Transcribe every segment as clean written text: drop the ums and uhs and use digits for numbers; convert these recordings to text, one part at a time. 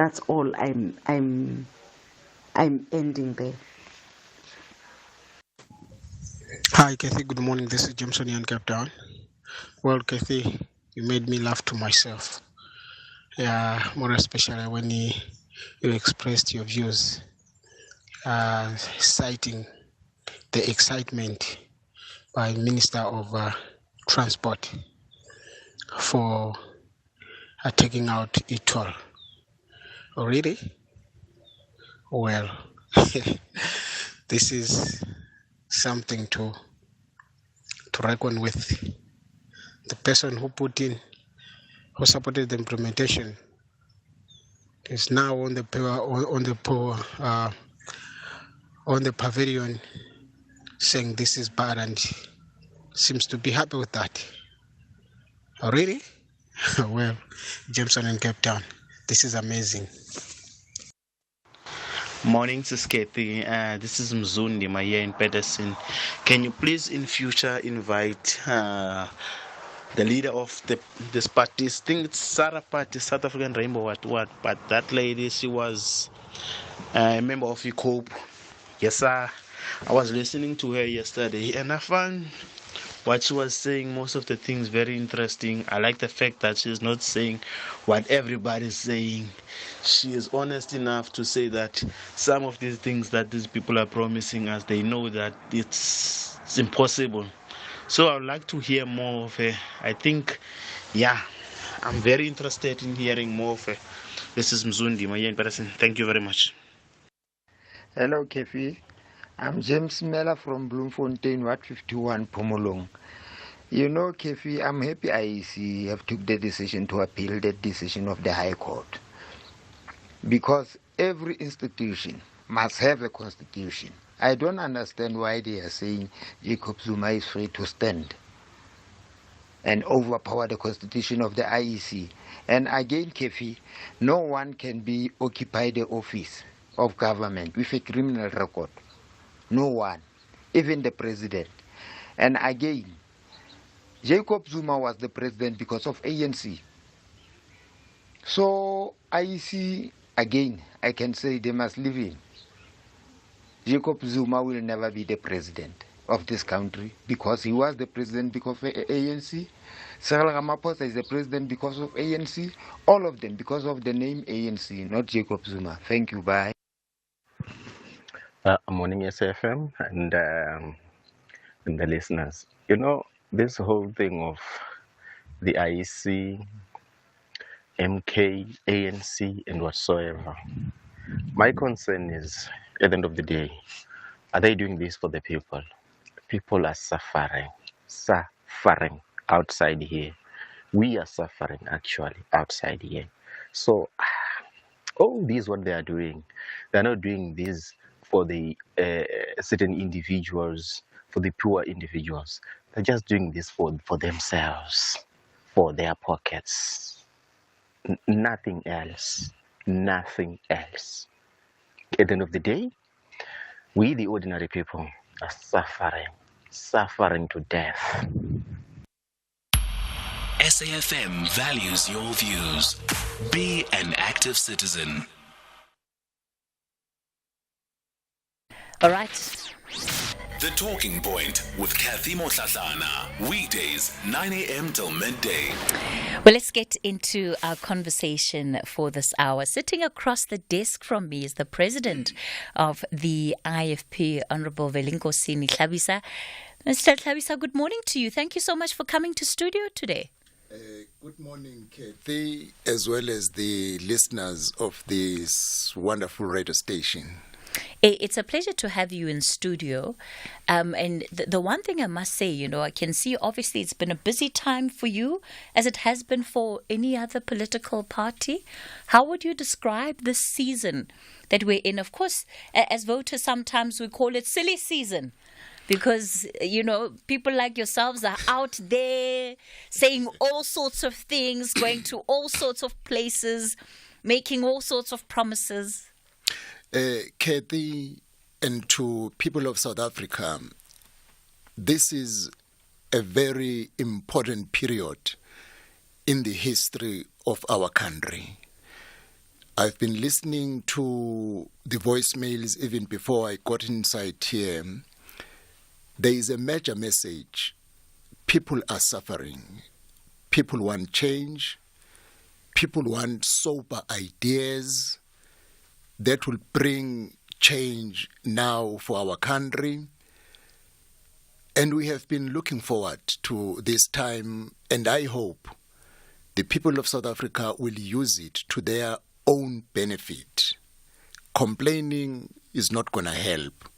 That's all. I'm ending there. Hi, Cathy. Good morning. This is Jameson in Cape Town. Well, Cathy, you made me laugh to myself. Yeah, more especially when you expressed your views, citing the excitement by Minister of Transport for taking out e-toll. Oh, really? Well, this is something to reckon with. The person who supported the implementation is now on the pavilion saying this is bad and seems to be happy with that. Oh, really? Well, Jameson in Cape Town, this is amazing. Morning, Sis Cathy. This is Mzundi, my here in Pedersen. Can you please in future invite the leader of this party? I think it's Sarah Party, South African Rainbow, what? But that lady, she was a member of ECOPE. Yes, sir. I was listening to her yesterday, and I found what she was saying, most of the things very interesting. I like the fact that she's not saying what everybody's saying. She is honest enough to say that some of these things that these people are promising us, they know that it's impossible. So I would like to hear more of her. I think, yeah, I'm very interested in hearing more of her. This is Mzundi, my young person. Thank you very much. Hello, Kefi. I'm James Miller from Bloemfontein, Ward 51, Pomolong. You know, Kefi, I'm happy IEC have took the decision to appeal the decision of the High Court. Because every institution must have a constitution. I don't understand why they are saying Jacob Zuma is free to stand and overpower the constitution of the IEC. And again, Kefi, no one can be occupy the office of government with a criminal record. No one, even the president. And again, Jacob Zuma was the president because of ANC. So IEC, again, I can say they must leave him. Jacob Zuma will never be the president of this country because he was the president because of ANC. Cyril Ramaphosa is the president because of ANC. All of them because of the name ANC, not Jacob Zuma. Thank you. Bye. Morning, SFM, and the listeners. You know, this whole thing of the IEC, MK, ANC, and whatsoever. My concern is, at the end of the day, are they doing this for the people? People are suffering outside here. We are suffering actually outside here. So, all this what they are doing, they're not doing this for the certain individuals, for the poor individuals. They're just doing this for themselves, for their pockets. Nothing else. Nothing else. At the end of the day, we, the ordinary people, are suffering to death. SAFM values your views. Be an active citizen. All right. The Talking Point with Cathy Mohlahlana. Weekdays, 9 a.m. till midday. Well, let's get into our conversation for this hour. Sitting across the desk from me is the president of the IFP, Honorable Velinkosini Tlhabisa. Mr. Tlhabisa, good morning to you. Thank you so much for coming to studio today. Good morning, Cathy, as well as the listeners of this wonderful radio station. It's a pleasure to have you in studio. And the one thing I must say, I can see obviously it's been a busy time for you, as it has been for any other political party. How would you describe this season that we're in? Of course, as voters, sometimes we call it silly season. Because, people like yourselves are out there saying all sorts of things, going to all sorts of places, making all sorts of promises. Cathy, and to people of South Africa, this is a very important period in the history of our country. I've been listening to the voicemails even before I got inside here. There is a major message. People are suffering. People want change. People want sober ideas that will bring change now for our country. And we have been looking forward to this time, and I hope the people of South Africa will use it to their own benefit. Complaining is not going to help.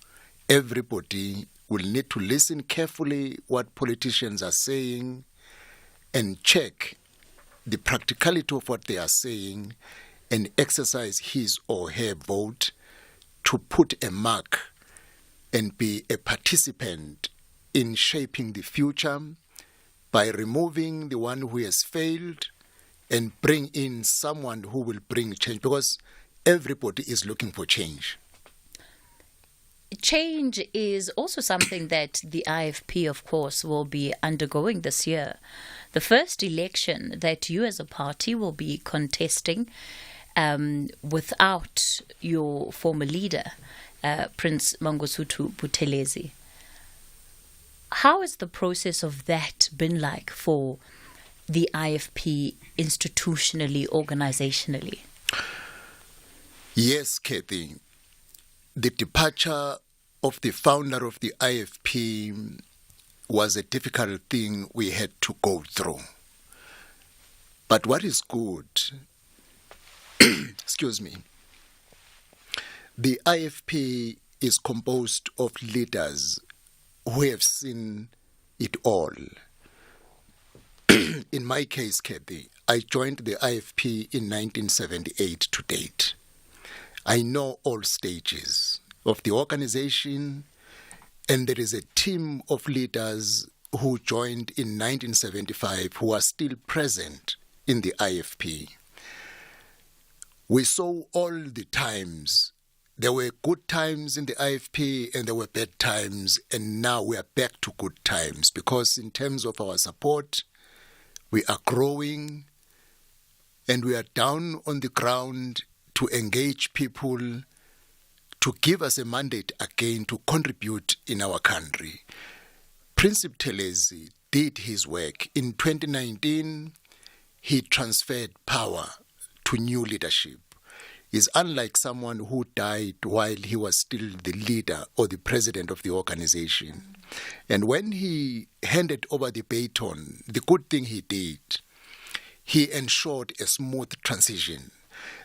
Everybody will need to listen carefully what politicians are saying and check the practicality of what they are saying and exercise his or her vote to put a mark and be a participant in shaping the future by removing the one who has failed and bring in someone who will bring change, because everybody is looking for change. Change is also something that the IFP, of course, will be undergoing this year. The first election that you as a party will be contesting without your former leader, Prince Mangosuthu Buthelezi. How has the process of that been like for the IFP institutionally, organizationally? Yes, Cathy. The departure of the founder of the IFP was a difficult thing we had to go through. But what is good, excuse me, the IFP is composed of leaders who have seen it all. In my case, Cathy, I joined the IFP in 1978 to date. I know all stages of the organization, and there is a team of leaders who joined in 1975 who are still present in the IFP. We saw all the times. There were good times in the IFP and there were bad times, and now we are back to good times because in terms of our support, we are growing and we are down on the ground to engage people, to give us a mandate again to contribute in our country. Prince Buthelezi did his work. In 2019, he transferred power to new leadership. He's unlike someone who died while he was still the leader or the president of the organization. And when he handed over the baton, the good thing he did, he ensured a smooth transition.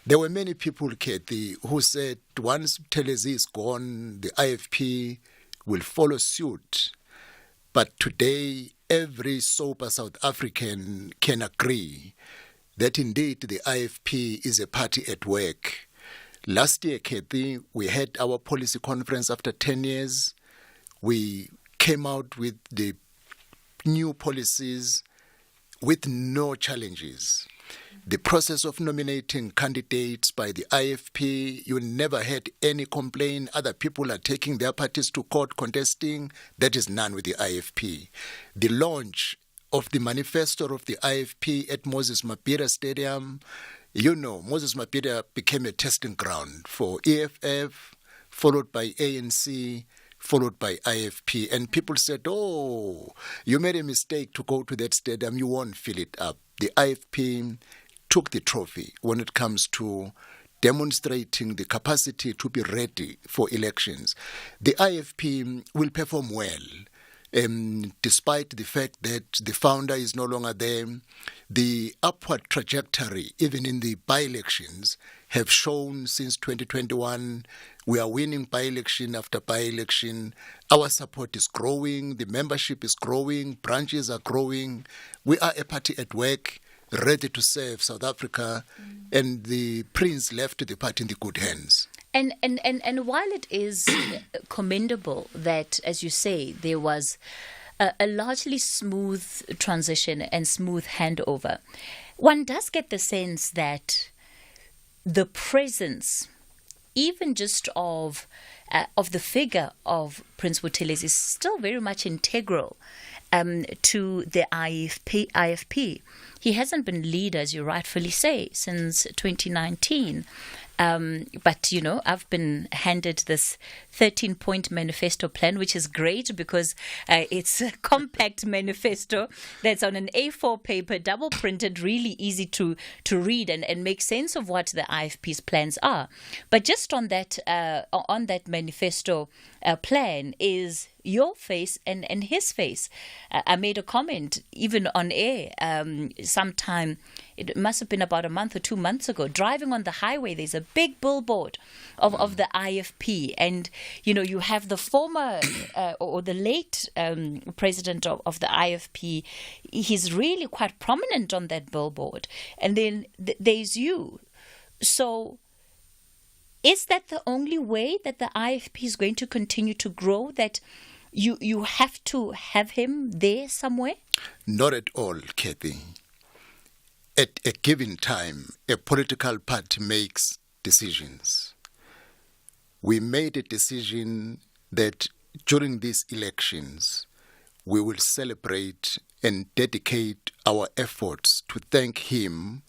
There were many people, Cathy, who said once Buthelezi is gone, the IFP will follow suit. But today, every sober South African can agree that indeed the IFP is a party at work. Last year, Cathy, we had our policy conference after 10 years. We came out with the new policies with no challenges. The process of nominating candidates by the IFP, you never had any complaint. Other people are taking their parties to court contesting. That is none with the IFP. The launch of the manifesto of the IFP at Moses Mabhida Stadium, you know, Moses Mabhida became a testing ground for EFF, followed by ANC, followed by IFP. And people said, oh, you made a mistake to go to that stadium. You won't fill it up. The IFP took the trophy when it comes to demonstrating the capacity to be ready for elections. The IFP will perform well. Despite the fact that the founder is no longer there, the upward trajectory, even in the by-elections, have shown since 2021. We are winning by-election after by-election. Our support is growing. The membership is growing. Branches are growing. We are a party at work, ready to serve South Africa, and the Prince left the party in the good hands. And while it is commendable that, as you say, there was a largely smooth transition and smooth handover, one does get the sense that the presence, even just of the figure of Prince Buthelezi, is still very much integral to the IFP. He hasn't been leader, as you rightfully say, since 2019. But, I've been handed this 13-point manifesto plan, which is great because it's a compact manifesto that's on an A4 paper, double printed, really easy to read and make sense of what the IFP's plans are. But just on that manifesto plan is your face and his face. I made a comment even on air sometime. It must have been about a month or 2 months ago. Driving on the highway, there's a big billboard of the IFP. And, you have the former or the late president of the IFP. He's really quite prominent on that billboard. And then there's you. So is that the only way that the IFP is going to continue to grow, that you have to have him there somewhere? Not at all, Cathy. At a given time, a political party makes decisions. We made a decision that during these elections, we will celebrate and dedicate our efforts to thank him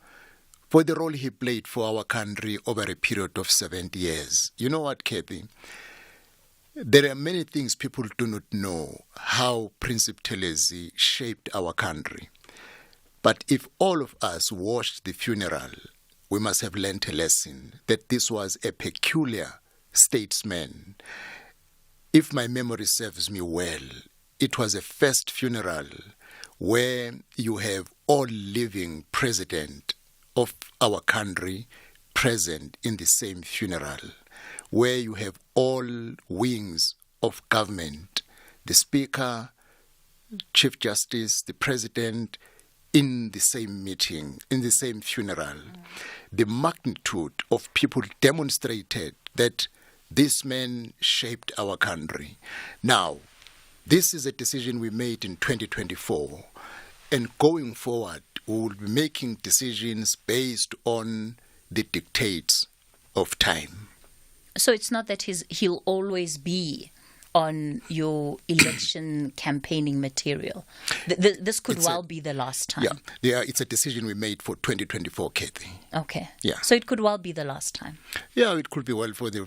for the role he played for our country over a period of 70 years. You know what, Cathy? There are many things people do not know how Princip Telezi shaped our country. But if all of us watched the funeral, we must have learnt a lesson that this was a peculiar statesman. If my memory serves me well, it was a first funeral where you have all living president of our country present in the same funeral, where you have all wings of government, the Speaker, Chief Justice, the President, in the same meeting, in the same funeral. The magnitude of people demonstrated that this man shaped our country. Now, this is a decision we made in 2024, and going forward, we will be making decisions based on the dictates of time. So it's not that he'll always be on your election campaigning material. This could be the last time. Yeah, it's a decision we made for 2024, Cathy. Okay. Yeah. So it could well be the last time. Yeah, it could be well for the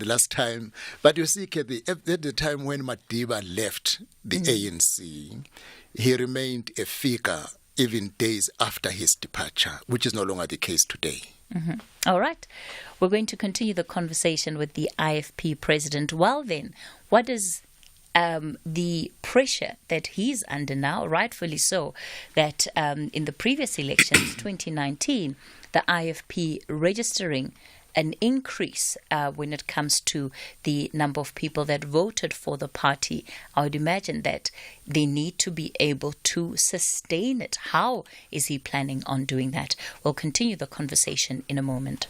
last time. But you see, Cathy, at the time when Madiba left the ANC, he remained a figure even days after his departure, which is no longer the case today. Mm-hmm. All right. We're going to continue the conversation with the IFP president. Well then, what is the pressure that he's under now, rightfully so, that in the previous elections, 2019, the IFP registering an increase when it comes to the number of people that voted for the party? I would imagine that they need to be able to sustain it. How is he planning on doing that? We'll continue the conversation in a moment.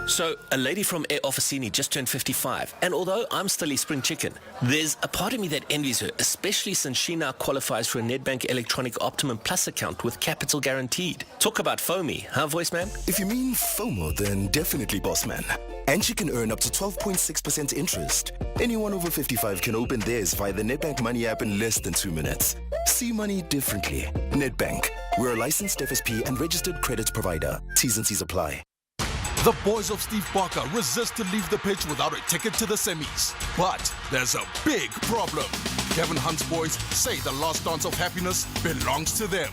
So, a lady from Air Officini just turned 55, and although I'm still a spring chicken, there's a part of me that envies her, especially since she now qualifies for a Nedbank Electronic Optimum Plus account with capital guaranteed. Talk about FOMI, huh, voice man? If you mean FOMO, then definitely, boss man. And she can earn up to 12.6% interest. Anyone over 55 can open theirs via the Nedbank Money app in less than 2 minutes. See money differently. Nedbank. We're a licensed FSP and registered credit provider. T's and C's apply. The boys of Steve Barker resist to leave the pitch without a ticket to the semis. But there's a big problem. Kevin Hunt's boys say the last dance of happiness belongs to them.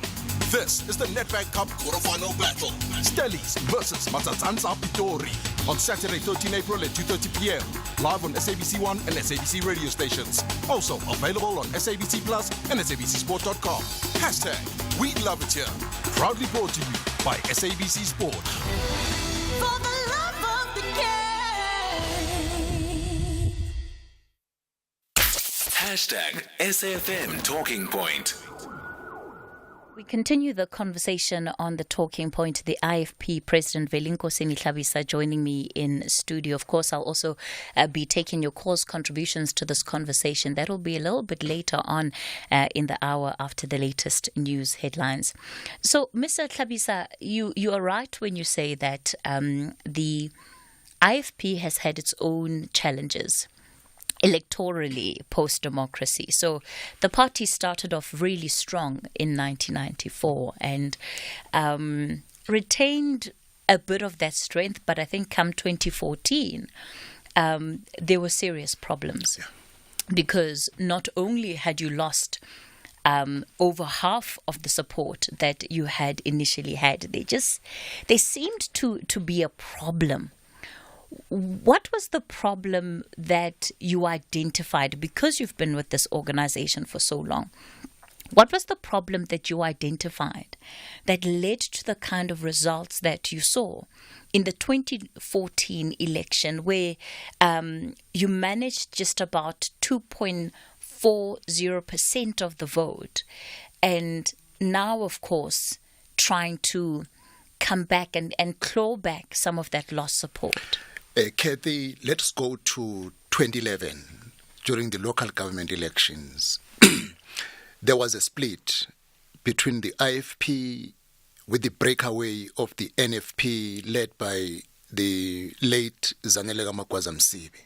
This is the Nedbank Cup quarterfinal battle. Stellies versus Matsatsansa Pitori on Saturday, 13 April at 2:30 p.m. Live on SABC1 and SABC radio stations. Also available on SABC Plus and SABCSport.com. # We Love It Here. Proudly brought to you by SABC Sport. For the love of the game. # SAFM Talking Point. We continue the conversation on the Talking Point. The IFP President Velinkosi Mhlabisa joining me in studio. Of course, I'll also be taking your calls, contributions to this conversation. That will be a little bit later on in the hour after the latest news headlines. So, Mr. Mhlabisa, you are right when you say that the IFP has had its own challenges. electorally post-democracy. So the party started off really strong in 1994 and retained a bit of that strength, but I think come 2014, there were serious problems because not only had you lost over half of the support that you had initially had, they seemed to be a problem. What was the problem that you identified, because you've been with this organization for so long? What was the problem that you identified that led to the kind of results that you saw in the 2014 election, where you managed just about 2.40% of the vote, and now, of course, trying to come back and claw back some of that lost support? Cathy, let's go to 2011 during the local government elections. There was a split between the IFP with the breakaway of the NFP led by the late Zanele Msibi.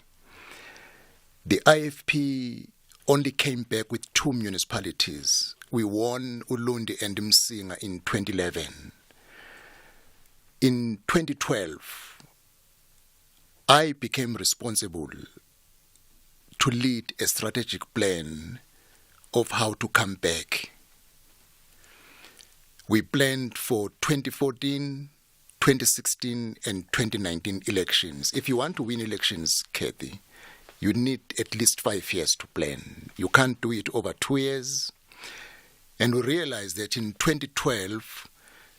The IFP only came back with 2 municipalities. We won Ulundi and Msinga in 2011. In 2012, I became responsible to lead a strategic plan of how to come back. We planned for 2014, 2016 and 2019 elections. If you want to win elections, Cathy, you need at least 5 years to plan. You can't do it over 2 years. And we realized that in 2012,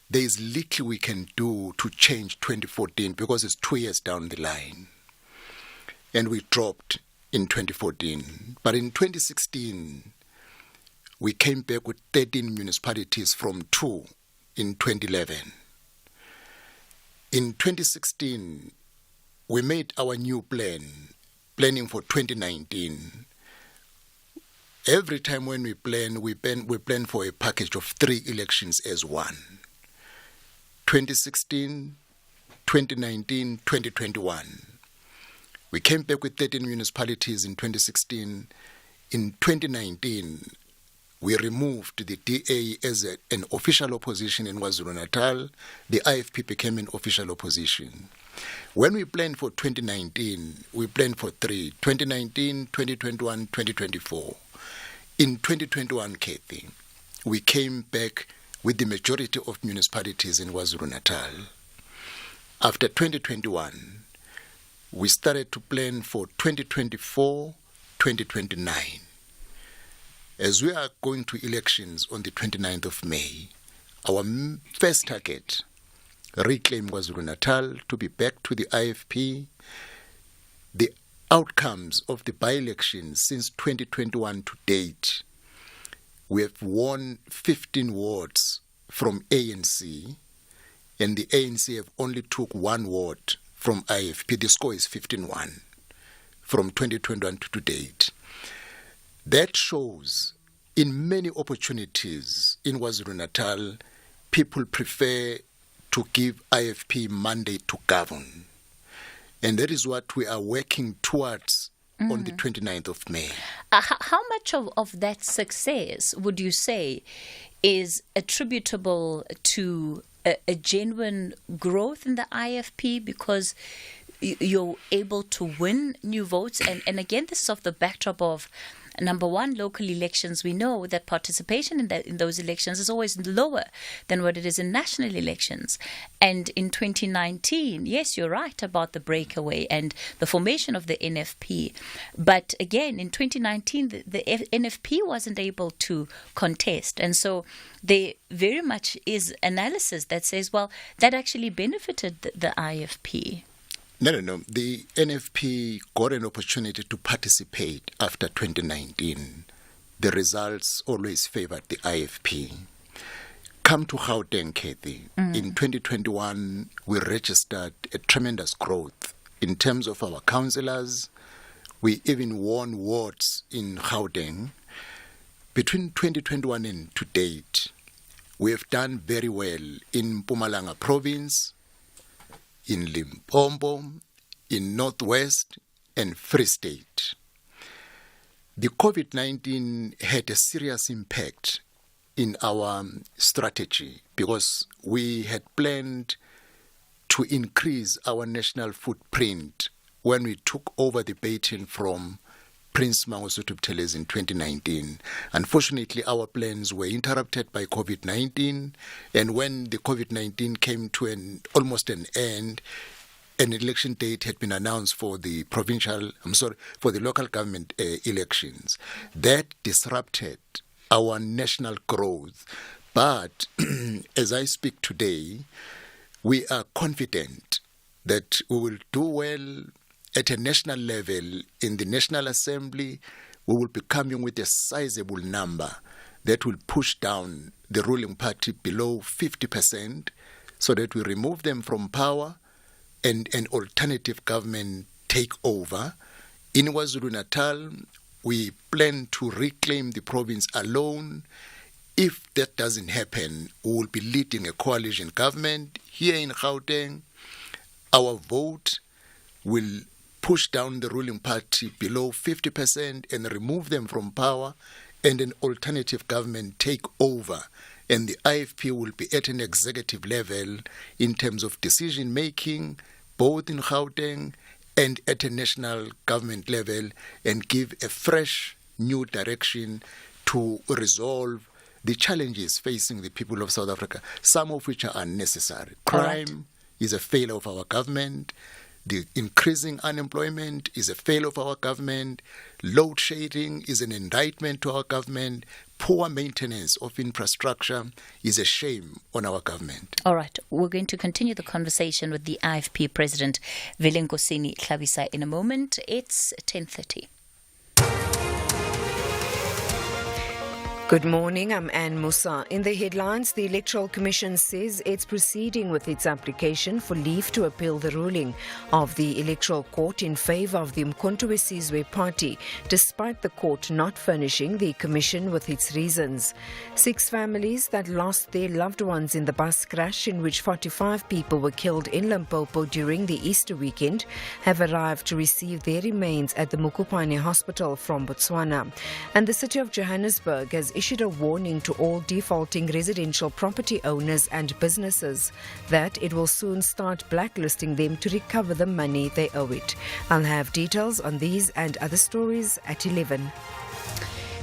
there is little we can do to change 2014 because it's 2 years down the line. And we dropped in 2014. But in 2016, we came back with 13 municipalities from 2 in 2011. In 2016, we made our new planning for 2019. Every time when we plan for a package of 3 elections as one. 2016, 2019, 2021. We came back with 13 municipalities in 2016. In 2019, we removed the DA as an official opposition in KwaZulu-Natal. The IFP became an official opposition. When we planned for 2019, we planned for 3, 2019, 2021, 2024. In 2021, Cathy, we came back with the majority of municipalities in KwaZulu-Natal. After 2021, we started to plan for 2024, 2029. As we are going to elections on the 29th of May, our first target, reclaim KwaZulu-Natal, to be back to the IFP. The outcomes of the by-elections since 2021 to date, we have won 15 wards from ANC, and the ANC have only took 1 ward from IFP. The score is 15-1 from 2021 to date. That shows in many opportunities in KwaZulu-Natal, people prefer to give IFP mandate to govern. And that is what we are working towards on the 29th of May. How much of that success would you say is attributable to a genuine growth in the IFP because you're able to win new votes? And again, this is off the backdrop of, number one, local elections. We know that participation in those elections is always lower than what it is in national elections. And in 2019, yes, you're right about the breakaway and the formation of the NFP. But again, in 2019, the NFP wasn't able to contest. And so there very much is analysis that says, well, that actually benefited the IFP. No. The NFP got an opportunity to participate after 2019. The results always favored the IFP. Come to Gauteng, Cathy. In 2021, we registered a tremendous growth in terms of our councillors. We even won wards in Gauteng. Between 2021 and to date, we have done very well in Mpumalanga province, in Limpopo, in Northwest and Free State. the COVID-19 had a serious impact in our strategy because we had planned to increase our national footprint when we took over the baton from Prince Mangosuthu Buthelezi in 2019. Unfortunately, our plans were interrupted by COVID-19, and when the COVID-19 came to almost an end, an election date had been announced for the local government elections. That disrupted our national growth. But as I speak today, we are confident that we will do well at a national level. In the National Assembly, we will be coming with a sizable number that will push down the ruling party below 50% so that we remove them from power and an alternative government take over. In KwaZulu-Natal, we plan to reclaim the province alone. If that doesn't happen, we will be leading a coalition government. Here in Gauteng, our vote will push down the ruling party below 50% and remove them from power, and an alternative government take over. And the IFP will be at an executive level in terms of decision making, both in Gauteng and at a national government level, and give a fresh new direction to resolve the challenges facing the people of South Africa, some of which are unnecessary. Crime is a failure of our government. The increasing unemployment is a failure of our government. Load shedding is an indictment to our government. Poor maintenance of infrastructure is a shame on our government. All right. We're going to continue the conversation with the IFP President, Vilinkosini Hlabisa, in a moment. It's 10:30. Good morning, I'm Anne Musa. In the headlines, the Electoral Commission says it's proceeding with its application for leave to appeal the ruling of the Electoral Court in favour of the Umkhonto weSizwe party, despite the court not furnishing the Commission with its reasons. 6 families that lost their loved ones in the bus crash in which 45 people were killed in Limpopo during the Easter weekend have arrived to receive their remains at the Mukupane Hospital from Botswana. And the city of Johannesburg has issued a warning to all defaulting residential property owners and businesses that it will soon start blacklisting them to recover the money they owe it. I'll have details on these and other stories at 11.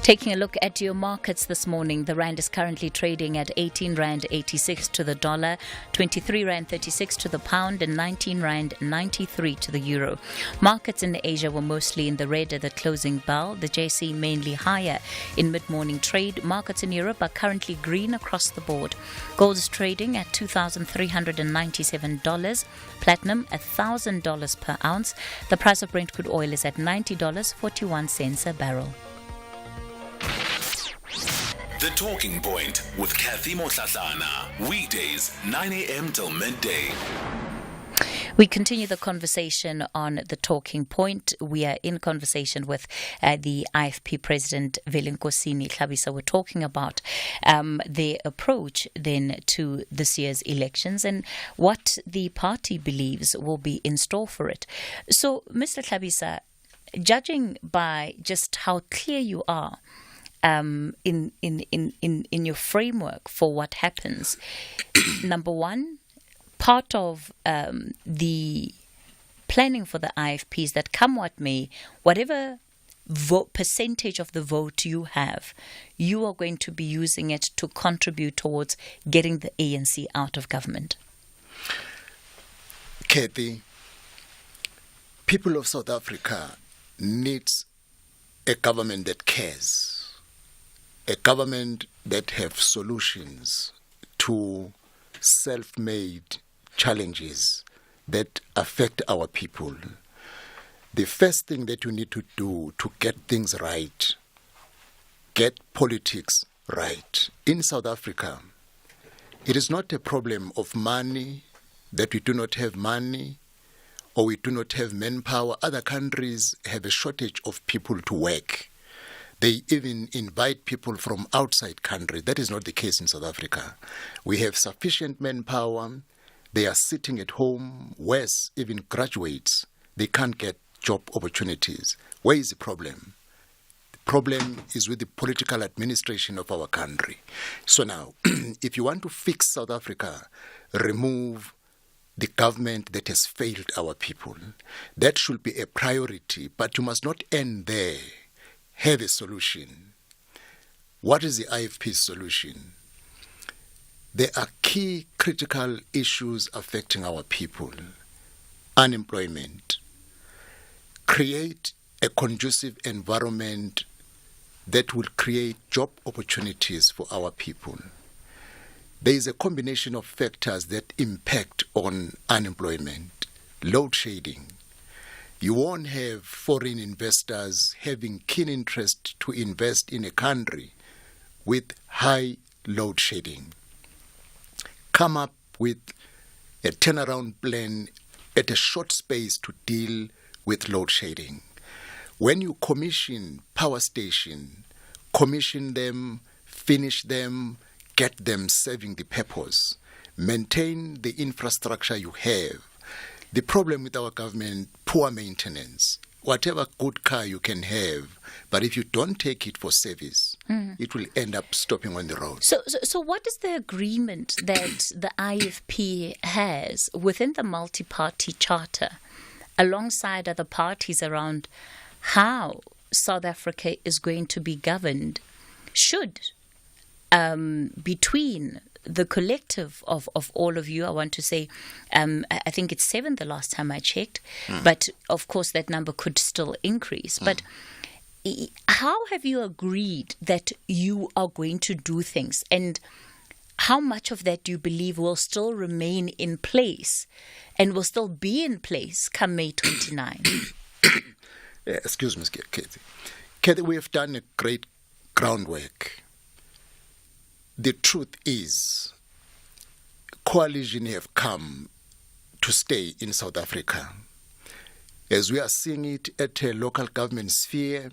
Taking a look at your markets this morning, the rand is currently trading at 18 rand 86 to the dollar, 23 rand 36 to the pound, and 19 rand 93 to the euro. Markets in Asia were mostly in the red at the closing bell, the JSE mainly higher in mid-morning trade. Markets in Europe are currently green across the board. Gold is trading at $2,397, platinum $1,000 per ounce. The price of Brent crude oil is at $90.41 a barrel. The Talking Point with Cathy Mohlahlana. Weekdays, 9 a.m. till midday. We continue the conversation on the Talking Point. We are in conversation with the IFP President, Vilinkosini Hlabisa. We're talking about their approach then to this year's elections and what the party believes will be in store for it. So, Mr. Hlabisa, judging by just how clear you are in your framework for what happens, number one, part of the planning for the IFPs that come what may, whatever percentage of the vote you have, you are going to be using it to contribute towards getting the ANC out of government. Cathy, people of South Africa needs a government that cares. A government that have solutions to self-made challenges that affect our people. The first thing that you need to do to get things right, get politics right. In South Africa, it is not a problem of money, that we do not have money or we do not have manpower. Other countries have a shortage of people to work. They even invite people from outside country. That is not the case in South Africa. We have sufficient manpower. They are sitting at home. Worse, even graduates, they can't get job opportunities. Where is the problem? The problem is with the political administration of our country. So now, if you want to fix South Africa, remove the government that has failed our people. That should be a priority, but you must not end there. Have a solution. What is the IFP's solution? There are key critical issues affecting our people. Unemployment. Create a conducive environment that will create job opportunities for our people. There is a combination of factors that impact on unemployment. Load shedding. You won't have foreign investors having keen interest to invest in a country with high load shedding. Come up with a turnaround plan at a short space to deal with load shedding. When you commission power stations, commission them, finish them, get them serving the purpose. Maintain the infrastructure you have. The problem with our government, poor maintenance. Whatever good car you can have, but if you don't take it for service, it will end up stopping on the road. So what is the agreement that the IFP has within the multi-party charter alongside other parties around how South Africa is going to be governed should between the collective of all of you, I want to say, I think it's 7 the last time I checked, but of course that number could still increase. But how have you agreed that you are going to do things, and how much of that do you believe will still remain in place and will still be in place come May 29? Excuse me, Cathy. Cathy, we have done a great groundwork. The truth is, coalition have come to stay in South Africa. As we are seeing it at a local government sphere,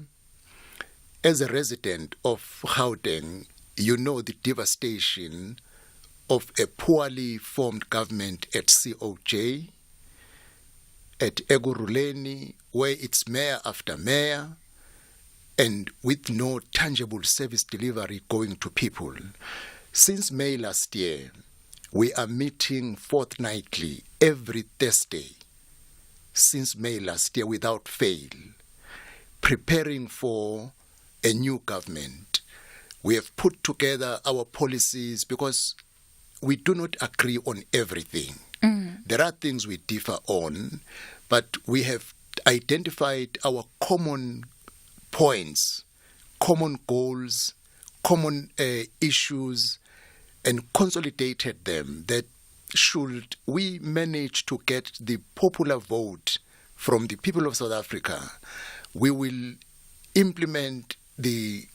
as a resident of Gauteng, you know the devastation of a poorly formed government at COJ, at Eguruleni, where it's mayor after mayor, and with no tangible service delivery going to people. Since May last year, we are meeting fortnightly every Thursday, since May last year without fail, preparing for a new government. We have put together our policies because we do not agree on everything. There are things we differ on, but we have identified our common points, common goals, common issues, and consolidated them, that should we manage to get the popular vote from the people of South Africa, we will implement the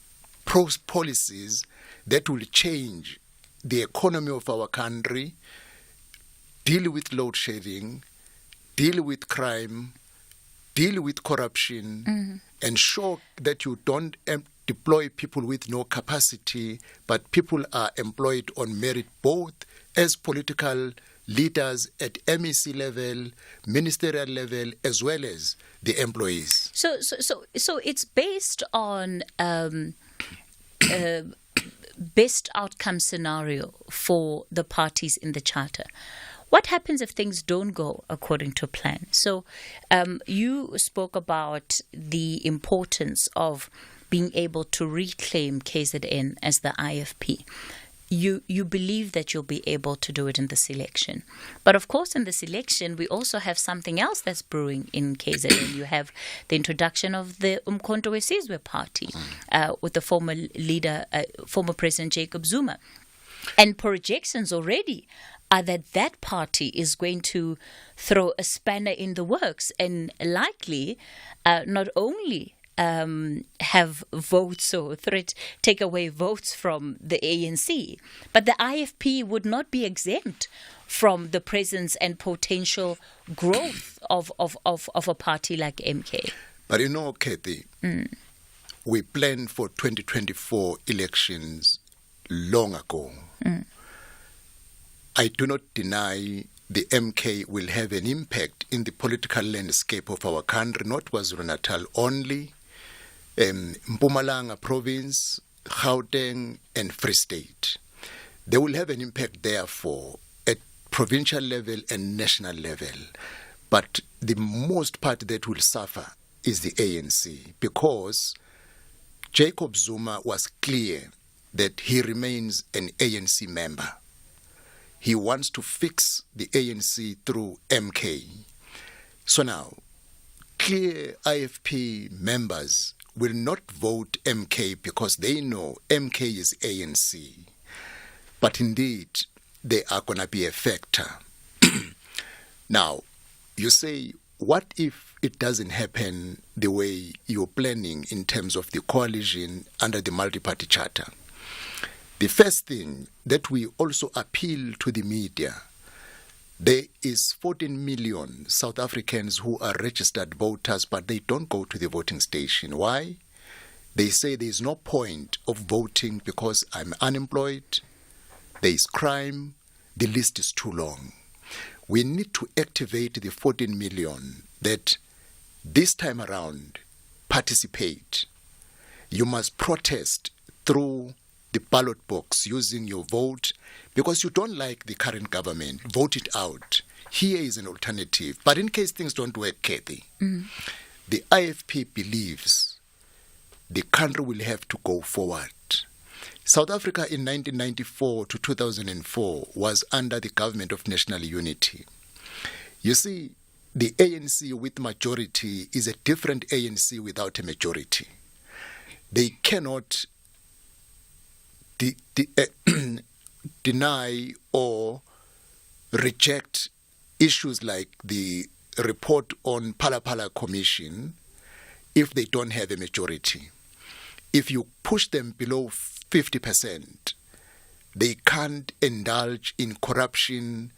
policies that will change the economy of our country, deal with load shedding, deal with crime, deal with corruption, ensure that you don't deploy people with no capacity, but people are employed on merit, both as political leaders at MEC level, ministerial level, as well as the employees. So it's based on best outcome scenario for the parties in the charter. What happens if things don't go according to plan? So you spoke about the importance of being able to reclaim KZN as the IFP. You believe that you'll be able to do it in this election. But of course, in this election, we also have something else that's brewing in KZN. You have the introduction of the Umkhonto weSizwe party with the former leader, former President Jacob Zuma. And projections already are that party is going to throw a spanner in the works and likely not only have votes or take away votes from the ANC, but the IFP would not be exempt from the presence and potential growth of a party like MK. But you know, Cathy, we planned for 2024 elections long ago. I do not deny the MK will have an impact in the political landscape of our country, not KwaZulu-Natal only. Mpumalanga province, Gauteng, and Free State. They will have an impact, therefore, at provincial level and national level. But the most part that will suffer is the ANC, because Jacob Zuma was clear that he remains an ANC member. He wants to fix the ANC through MK. So now, clear IFP members will not vote MK because they know MK is ANC. But indeed, they are going to be a factor. Now, you say, what if it doesn't happen the way you're planning in terms of the coalition under the multi-party charter? The first thing that we also appeal to the media, there is 14 million South Africans who are registered voters, but they don't go to the voting station. Why? They say there is no point of voting because I'm unemployed, there is crime, the list is too long. We need to activate the 14 million that this time around participate. You must protest through the ballot box using your vote, because you don't like the current government, vote it out. Here is an alternative. But in case things don't work, Cathy, the IFP believes the country will have to go forward. South Africa in 1994 to 2004 was under the government of national unity. You see, the ANC with majority is a different ANC without a majority. They cannot deny or reject issues like the report on Phala Commission if they don't have a majority. If you push them below 50%, they can't indulge in corruption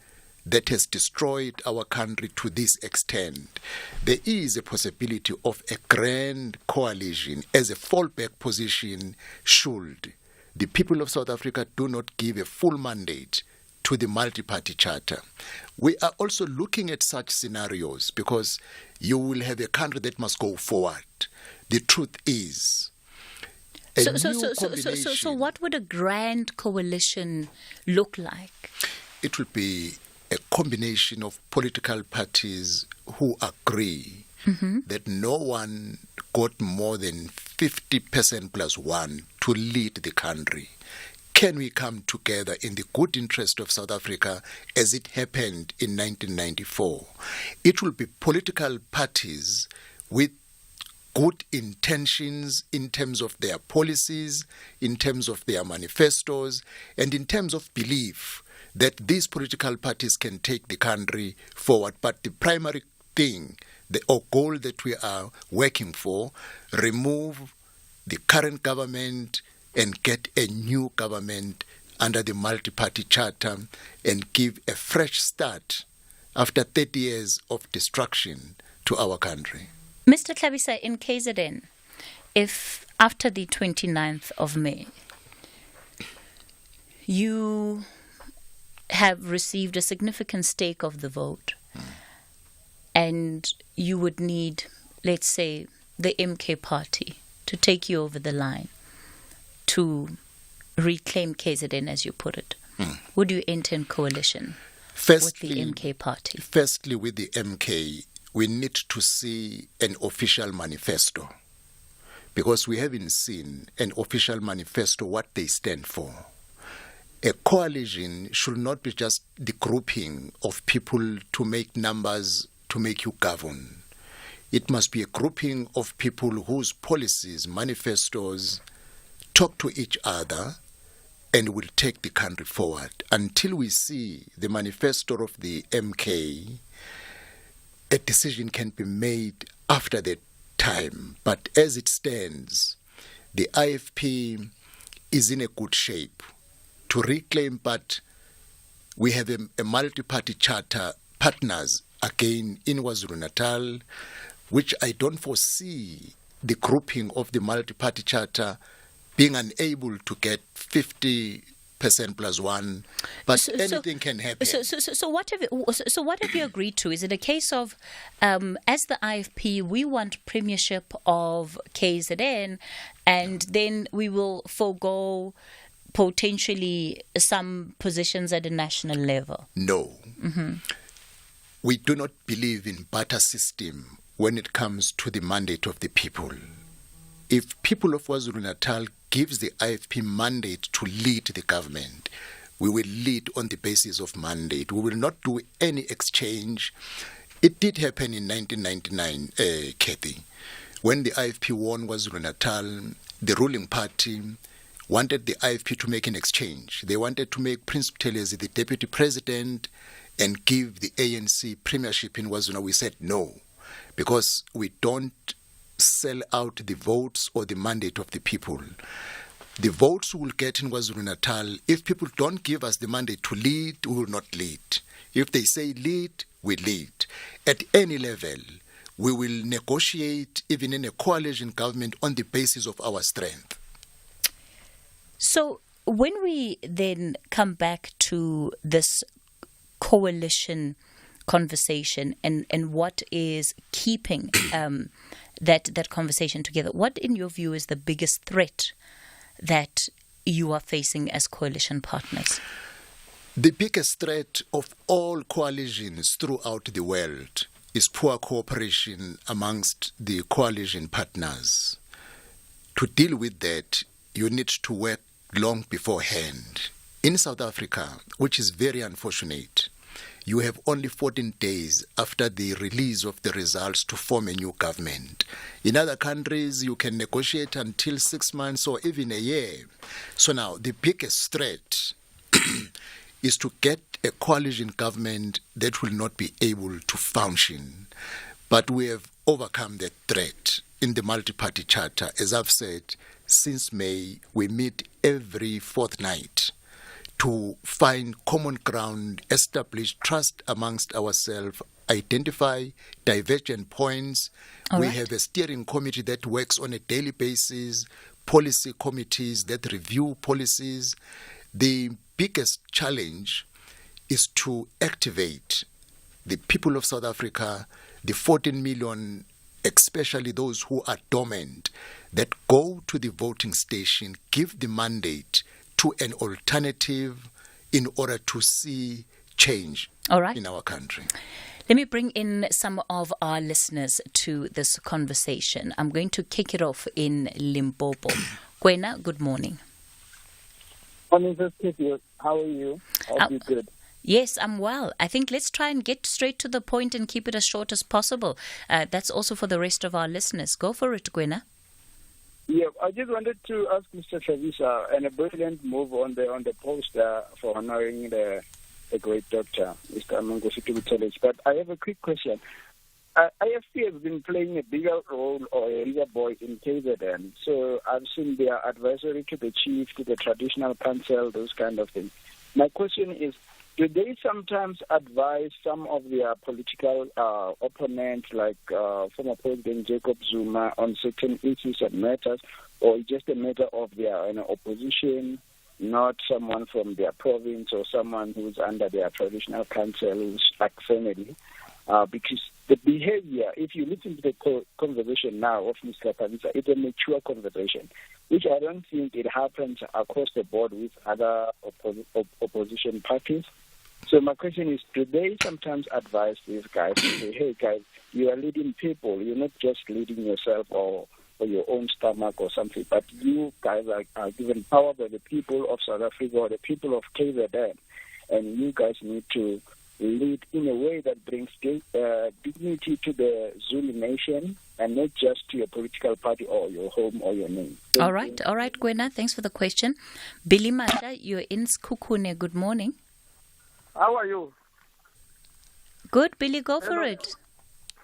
that has destroyed our country to this extent. There is a possibility of a grand coalition as a fallback position should the people of South Africa do not give a full mandate to the multi-party charter. We are also looking at such scenarios because you will have a country that must go forward. The truth is, So what would a grand coalition look like? It will be a combination of political parties who agree that no one got more than 50% plus one to lead the country. Can we come together in the good interest of South Africa as it happened in 1994? It will be political parties with good intentions in terms of their policies, in terms of their manifestos, and in terms of belief that these political parties can take the country forward. But the primary thing, the goal that we are working for, remove the current government and get a new government under the multi-party charter and give a fresh start after 30 years of destruction to our country. Mr. Tlhabisa, in KZN, if after the 29th of May, you have received a significant stake of the vote, and you would need, let's say, the MK party to take you over the line to reclaim KZN, as you put it, would you enter in coalition with the MK party? Firstly, with the MK, we need to see an official manifesto, because we haven't seen an official manifesto, what they stand for. A coalition should not be just the grouping of people to make numbers to make you govern. It must be a grouping of people whose policies, manifestos, talk to each other and will take the country forward. Until we see the manifesto of the MK, a decision can be made after that time. But as it stands, the IFP is in a good shape to reclaim, but we have a multi-party charter partners again in KwaZulu-Natal, which I don't foresee the grouping of the multi-party charter being unable to get 50% 50% plus one, but anything can happen. So what have you agreed to? Is it a case of, as the IFP, we want premiership of KZN, and then we will forego potentially some positions at a national level? No. We do not believe in barter system when it comes to the mandate of the people. If people of KwaZulu-Natal gives the IFP mandate to lead the government, we will lead on the basis of mandate. We will not do any exchange. It did happen in 1999, Cathy. When the IFP won KwaZulu-Natal, the ruling party wanted the IFP to make an exchange. They wanted to make Prince Buthelezi the deputy president and give the ANC premiership in KwaZulu. We said no, because we don't sell out the votes or the mandate of the people. The votes we will get in KwaZulu-Natal, if people don't give us the mandate to lead, we will not lead. If they say lead, we lead. At any level, we will negotiate even in a coalition government on the basis of our strength. So when we then come back to this coalition conversation and what is keeping that conversation together, what in your view is the biggest threat that you are facing as coalition partners? The biggest threat of all coalitions throughout the world is poor cooperation amongst the coalition partners. To deal with that, you need to work long beforehand. In South Africa, which is very unfortunate, you have only 14 days after the release of the results to form a new government. In other countries, you can negotiate until 6 months or even a year. So now, the biggest threat is to get a coalition government that will not be able to function. But we have overcome that threat in the multi-party charter. As I've said, since May, we meet every fortnight to find common ground, establish trust amongst ourselves, identify divergent points. We have a steering committee that works on a daily basis, policy committees that review policies. The biggest challenge is to activate the people of South Africa, the 14 million, especially those who are dormant, that go to the voting station, give the mandate to an alternative in order to see change in our country. Let me bring in some of our listeners to this conversation. I'm going to kick it off in Limpopo. Kwena, good morning. Morning, Cathy. How are you? Hope you're good. Yes, I'm well. I think let's try and get straight to the point and keep it as short as possible. That's also for the rest of our listeners. Go for it, Kwena. Yeah, I just wanted to ask Mr. Shavisa, and a brilliant move on the poster for honoring the great doctor, Mr. Mangosuthu Buthelezi. But I have a quick question. IFP has been playing a bigger role or a bigger boy in KZN. So I've seen their advisory to the chief, to the traditional council, those kind of things. My question is, do they sometimes advise some of their political opponents, like former President Jacob Zuma, on certain issues and matters, or just a matter of their opposition, not someone from their province or someone who's under their traditional council, who's like family? Because the behavior, if you listen to the conversation now of Mr. Kavisa, it's a mature conversation, which I don't think it happens across the board with other opposition parties. So my question is, do they sometimes advise these guys to say, hey guys, you are leading people, you're not just leading yourself or your own stomach or something, but you guys are given power by the people of South Africa or the people of KZN, and you guys need to lead in a way that brings dignity to the Zulu nation and not just to your political party or your home or your name. All right, Gwena, thanks for the question. Billy Masha, you're in Skukune. Good morning. How are you? Good, Billy, go for it.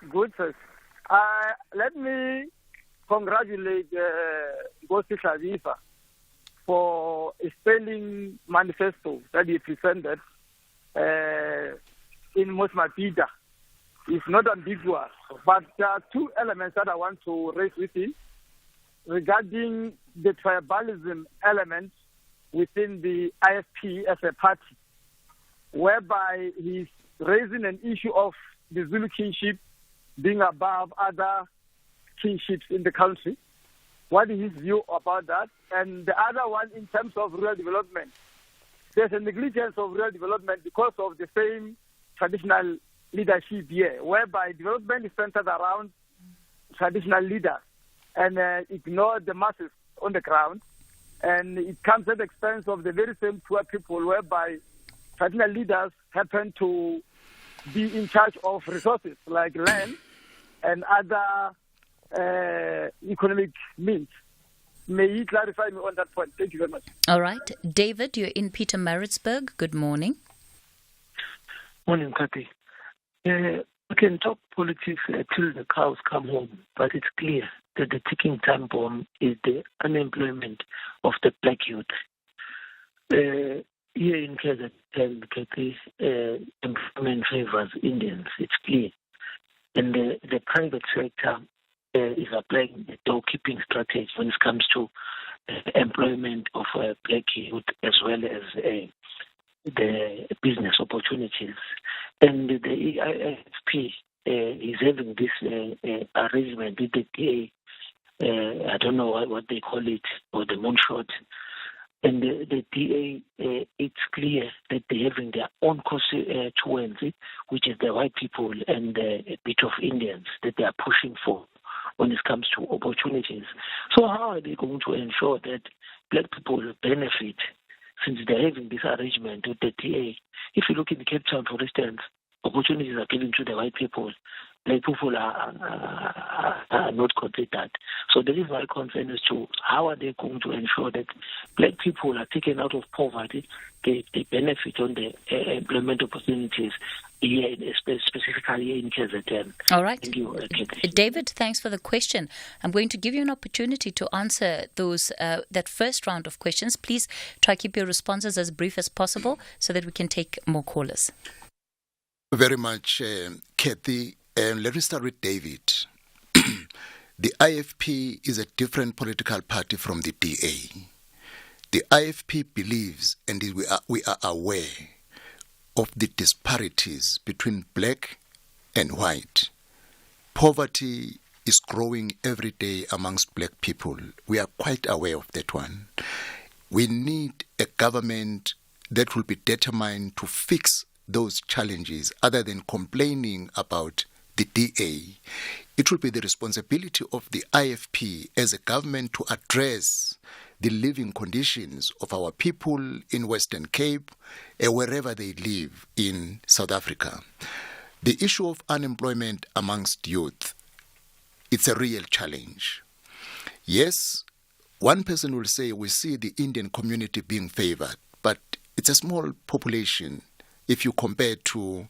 Good, sir. Let me congratulate Gosi Shavisa for a spelling manifesto that he presented in Mosmapita. It's not ambiguous, but there are two elements that I want to raise with him regarding the tribalism element within the IFP as a party, whereby he's raising an issue of the Zulu kingship being above other kingships in the country. What is his view about that? And the other one, in terms of rural development, there's a negligence of rural development because of the same traditional leadership here, whereby development is centered around traditional leaders and ignore the masses on the ground. And it comes at the expense of the very same poor people, whereby traditional leaders happen to be in charge of resources like land and other economic means. May you clarify me on that point? Thank you very much. All right. David, you're in Pietermaritzburg. Good morning. Morning, Cathy. We can talk politics till the cows come home, but it's clear that the ticking time bomb is the unemployment of the black youth. Here in KZN, Cathy, employment favors Indians. It's clear. And the private sector is applying the door-keeping strategy when it comes to employment of black youth as well as the business opportunities. And the IFP is having this arrangement with the DA, I don't know what they call it, or the moonshot. And the DA, it's clear that they're having their own constituency, which is the white people and a bit of Indians that they are pushing for when it comes to opportunities. So how are they going to ensure that black people benefit since they're having this arrangement with the DA? If you look in Cape Town, for instance, opportunities are given to the white people. Black people are not considered. So that is my concern as to how are they going to ensure that black people are taken out of poverty, they benefit on the employment opportunities here, specifically in KZN. All right. Thank you, David, thanks for the question. I'm going to give you an opportunity to answer those that first round of questions. Please try to keep your responses as brief as possible so that we can take more callers. Very much, Cathy. Let me start with David. The IFP is a different political party from the DA. The IFP believes, and we are aware of the disparities between black and white. Poverty is growing every day amongst black people. We are quite aware of that one. We need a government that will be determined to fix those challenges other than complaining about the DA. It will be the responsibility of the IFP as a government to address the living conditions of our people in Western Cape and wherever they live in South Africa. The issue of unemployment amongst youth, it's a real challenge. Yes, one person will say we see the Indian community being favored, but it's a small population if you compare to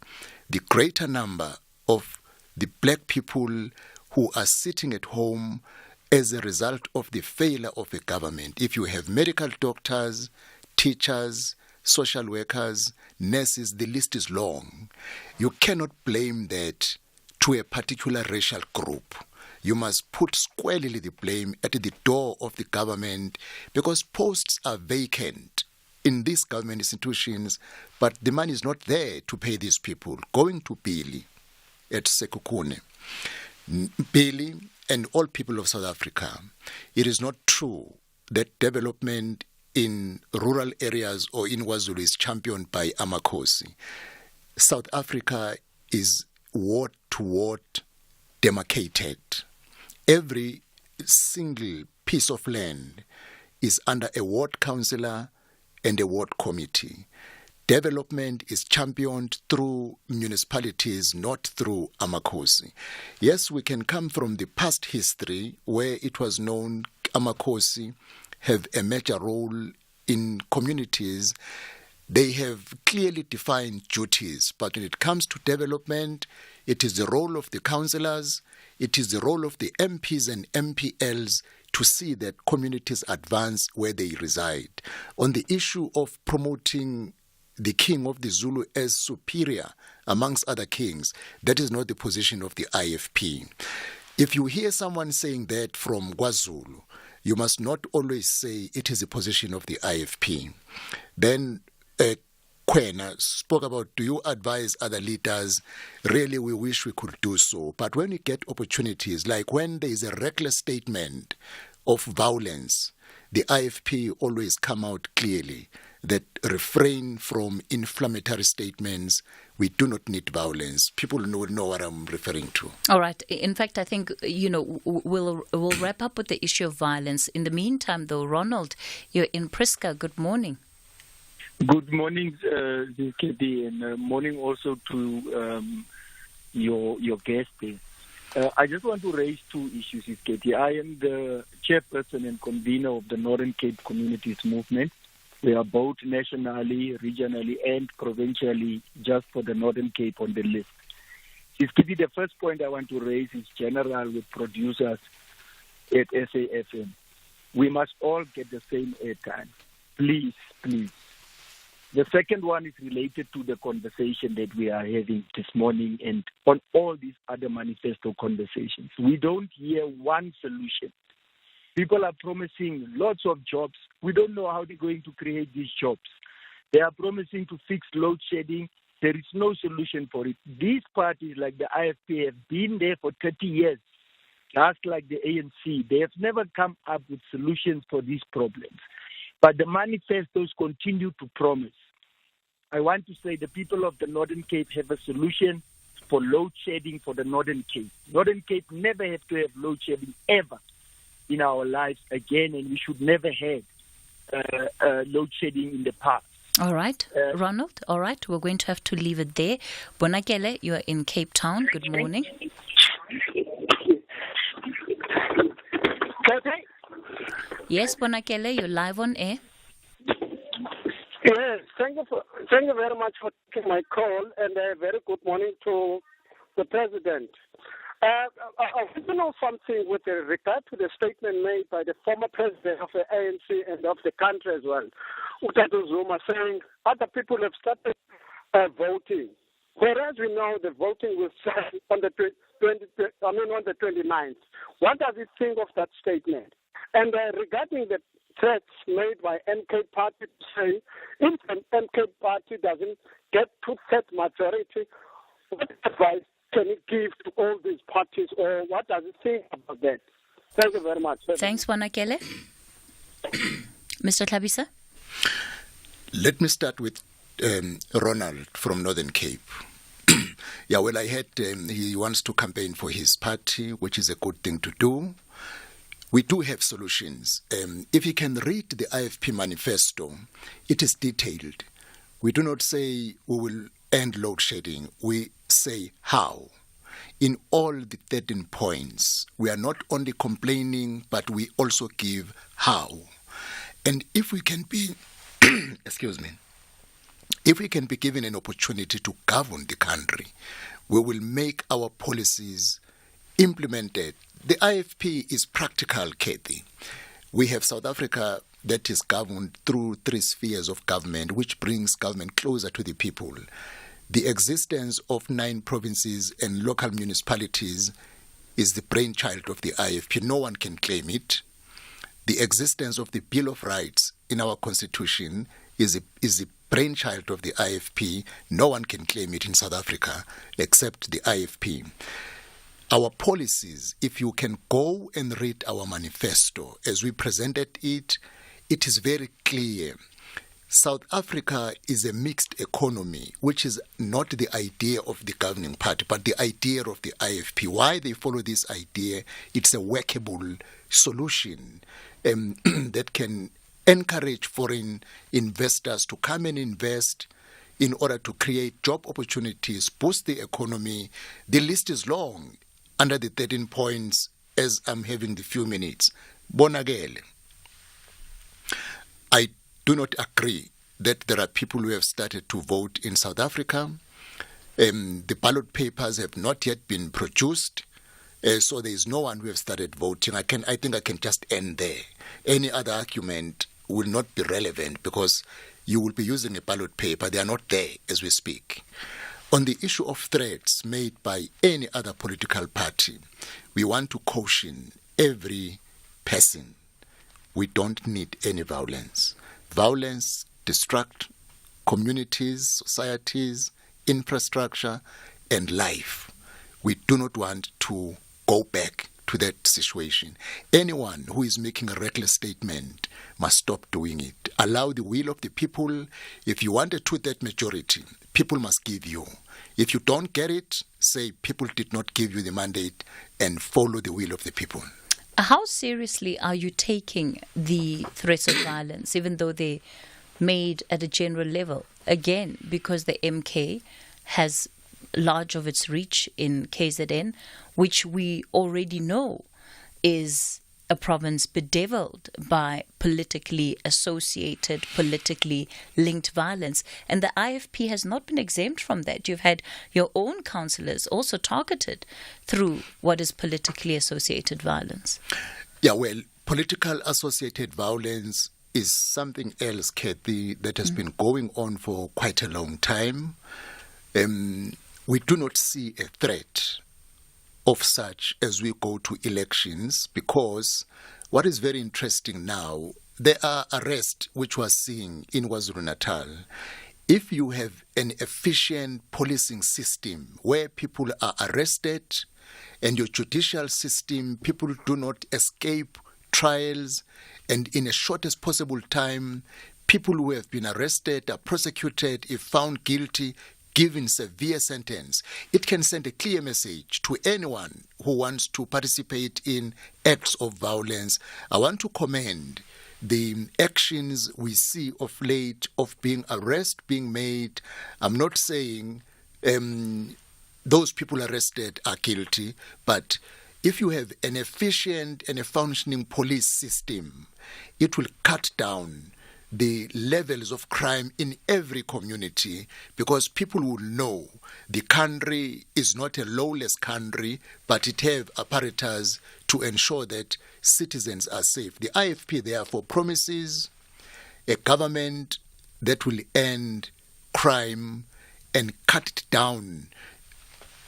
the greater number of the black people who are sitting at home as a result of the failure of the government. If you have medical doctors, teachers, social workers, nurses, the list is long. You cannot blame that to a particular racial group. You must put squarely the blame at the door of the government because posts are vacant in these government institutions, but the money is not there to pay these people. Going to Billy at Sekukune, Billy and all people of South Africa, it is not true that development in rural areas or in KwaZulu is championed by Amakosi. South Africa is ward to ward demarcated. Every single piece of land is under a ward councillor and a ward committee. Development is championed through municipalities, not through Amakosi. Yes, we can come from the past history where it was known Amakosi have a major role in communities. They have clearly defined duties, but when it comes to development, it is the role of the councillors, it is the role of the MPs and MPLs to see that communities advance where they reside. On the issue of promoting the king of the Zulu as superior amongst other kings, that is not the position of the IFP. If you hear someone saying that from KwaZulu, you must not always say it is a position of the IFP. Then Kwena spoke about, do you advise other leaders? Really, we wish we could do so. But when we get opportunities, like when there is a reckless statement of violence, the IFP always come out clearly that refrain from inflammatory statements. We do not need violence. People know what I'm referring to. All right. In fact, I think, we'll wrap up with the issue of violence. In the meantime, though, Ronald, you're in Priska. Good morning. Good morning, Cathy, and morning also to your guest there. I just want to raise two issues, Cathy. I am the chairperson and convener of the Northern Cape Communities Movement. We are both nationally, regionally, and provincially just for the Northern Cape on the list. Cathy, the first point I want to raise is general with producers at SAFM. We must all get the same airtime. Please, please. The second one is related to the conversation that we are having this morning and on all these other manifesto conversations. We don't hear one solution. People are promising lots of jobs. We don't know how they're going to create these jobs. They are promising to fix load shedding. There is no solution for it. These parties like the IFP have been there for 30 years, just like the ANC. They have never come up with solutions for these problems. But the manifestos continue to promise. I want to say the people of the Northern Cape have a solution for load shedding for the Northern Cape. Northern Cape never have to have load shedding ever in our lives again, and we should never have load shedding in the past. All right, Ronald. All right, we're going to have to leave it there. Bonakele, you're in Cape Town. Good morning. Okay. Yes, Bonakele, you're live on air. Yes, thank you very much for taking my call, and a very good morning to the President. I want to know something with regard to the statement made by the former president of the ANC and of the country as well, Utatu Zuma, saying other people have started voting, whereas we know the voting will start on the 29th. What does he think of that statement? And regarding the threats made by MK Party to say if an MK Party doesn't get 2/3 majority, what advice can it give to all these parties, or what does it think about that? Thank you very much. Thanks, Bonakele. Mr. Tlhabisa? Let me start with Ronald from Northern Cape. Yeah, well, I heard he wants to campaign for his party, which is a good thing to do. We do have solutions. If you can read the IFP manifesto, it is detailed. We do not say we will end load shedding. We say how. In all the 13 points, we are not only complaining, but we also give how. And if we can be, excuse me, if we can be given an opportunity to govern the country, we will make our policies implemented. The IFP is practical, Cathy. We have South Africa that is governed through 3 spheres of government, which brings government closer to the people. The existence of 9 provinces and local municipalities is the brainchild of the IFP. No one can claim it. The existence of the Bill of Rights in our constitution is the brainchild of the IFP. No one can claim it in South Africa except the IFP. Our policies, if you can go and read our manifesto as we presented it, it is very clear. South Africa is a mixed economy, which is not the idea of the governing party, but the idea of the IFP. Why they follow this idea? It's a workable solution that can encourage foreign investors to come and invest in order to create job opportunities, boost the economy. The list is long under the 13 points as I'm having the few minutes. Bonagele, I do not agree that there are people who have started to vote in South Africa. The ballot papers have not yet been produced, so there is no one who has started voting. I think I can just end there. Any other argument will not be relevant because you will be using a ballot paper. They are not there as we speak. On the issue of threats made by any other political party, we want to caution every person we don't need any violence. Violence destructs communities, societies, infrastructure, and life. We do not want to go back to that situation. Anyone who is making a reckless statement must stop doing it. Allow the will of the people. If you want a two-thirds majority, people must give you. If you don't get it, say people did not give you the mandate and follow the will of the people. How seriously are you taking the threats of violence, even though they're made at a general level? Again, because the MK has large of its reach in KZN, which we already know is a province bedeviled by politically associated, politically linked violence. And the IFP has not been exempt from that. You've had your own councillors also targeted through what is politically associated violence. Yeah, well, political associated violence is something else, Cathy, that has been going on for quite a long time. We do not see a threat of such as we go to elections, because what is very interesting now, there are arrests which we're seeing in KwaZulu-Natal. If you have an efficient policing system where people are arrested and your judicial system, people do not escape trials, and in a shortest possible time, people who have been arrested are prosecuted, if found guilty, given severe sentence, it can send a clear message to anyone who wants to participate in acts of violence. I want to commend the actions we see of late of being arrested, being made. I'm not saying those people arrested are guilty, but if you have an efficient and a functioning police system, it will cut down the levels of crime in every community, because people will know the country is not a lawless country, but it have apparatus to ensure that citizens are safe. The IFP, therefore, promises a government that will end crime and cut it down.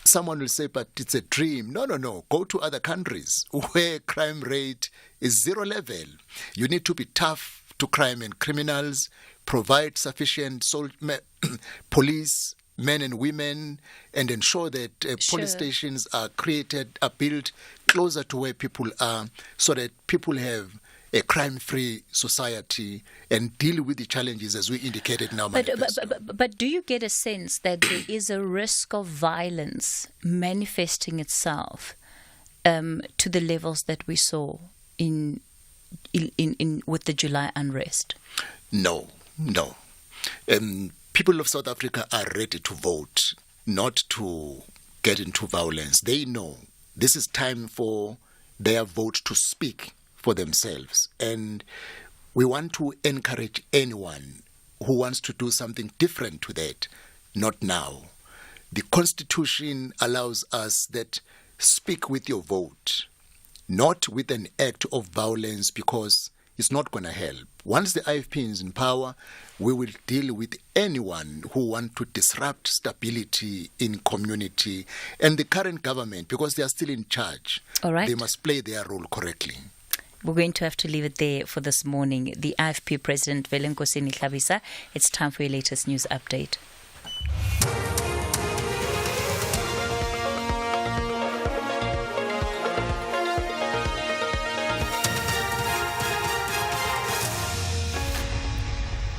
Someone will say, but it's a dream. No. Go to other countries where crime rate is 0 level. You need to be tough to crime and criminals, provide sufficient police, men and women, and ensure that police stations are created, are built closer to where people are, so that people have a crime-free society and deal with the challenges as we indicated now. But do you get a sense that there is a risk of violence manifesting itself to the levels that we saw in with the July unrest? No. People of South Africa are ready to vote, not to get into violence. They know this is time for their vote to speak for themselves. And we want to encourage anyone who wants to do something different to that, not now. The Constitution allows us that speak with your vote, not with an act of violence, because it's not going to help. Once the IFP is in power, we will deal with anyone who wants to disrupt stability in community. And the current government, because they are still in charge, all right, they must play their role correctly. We're going to have to leave it there for this morning. The IFP President Nkosini Hlabisa, it's time for your latest news update.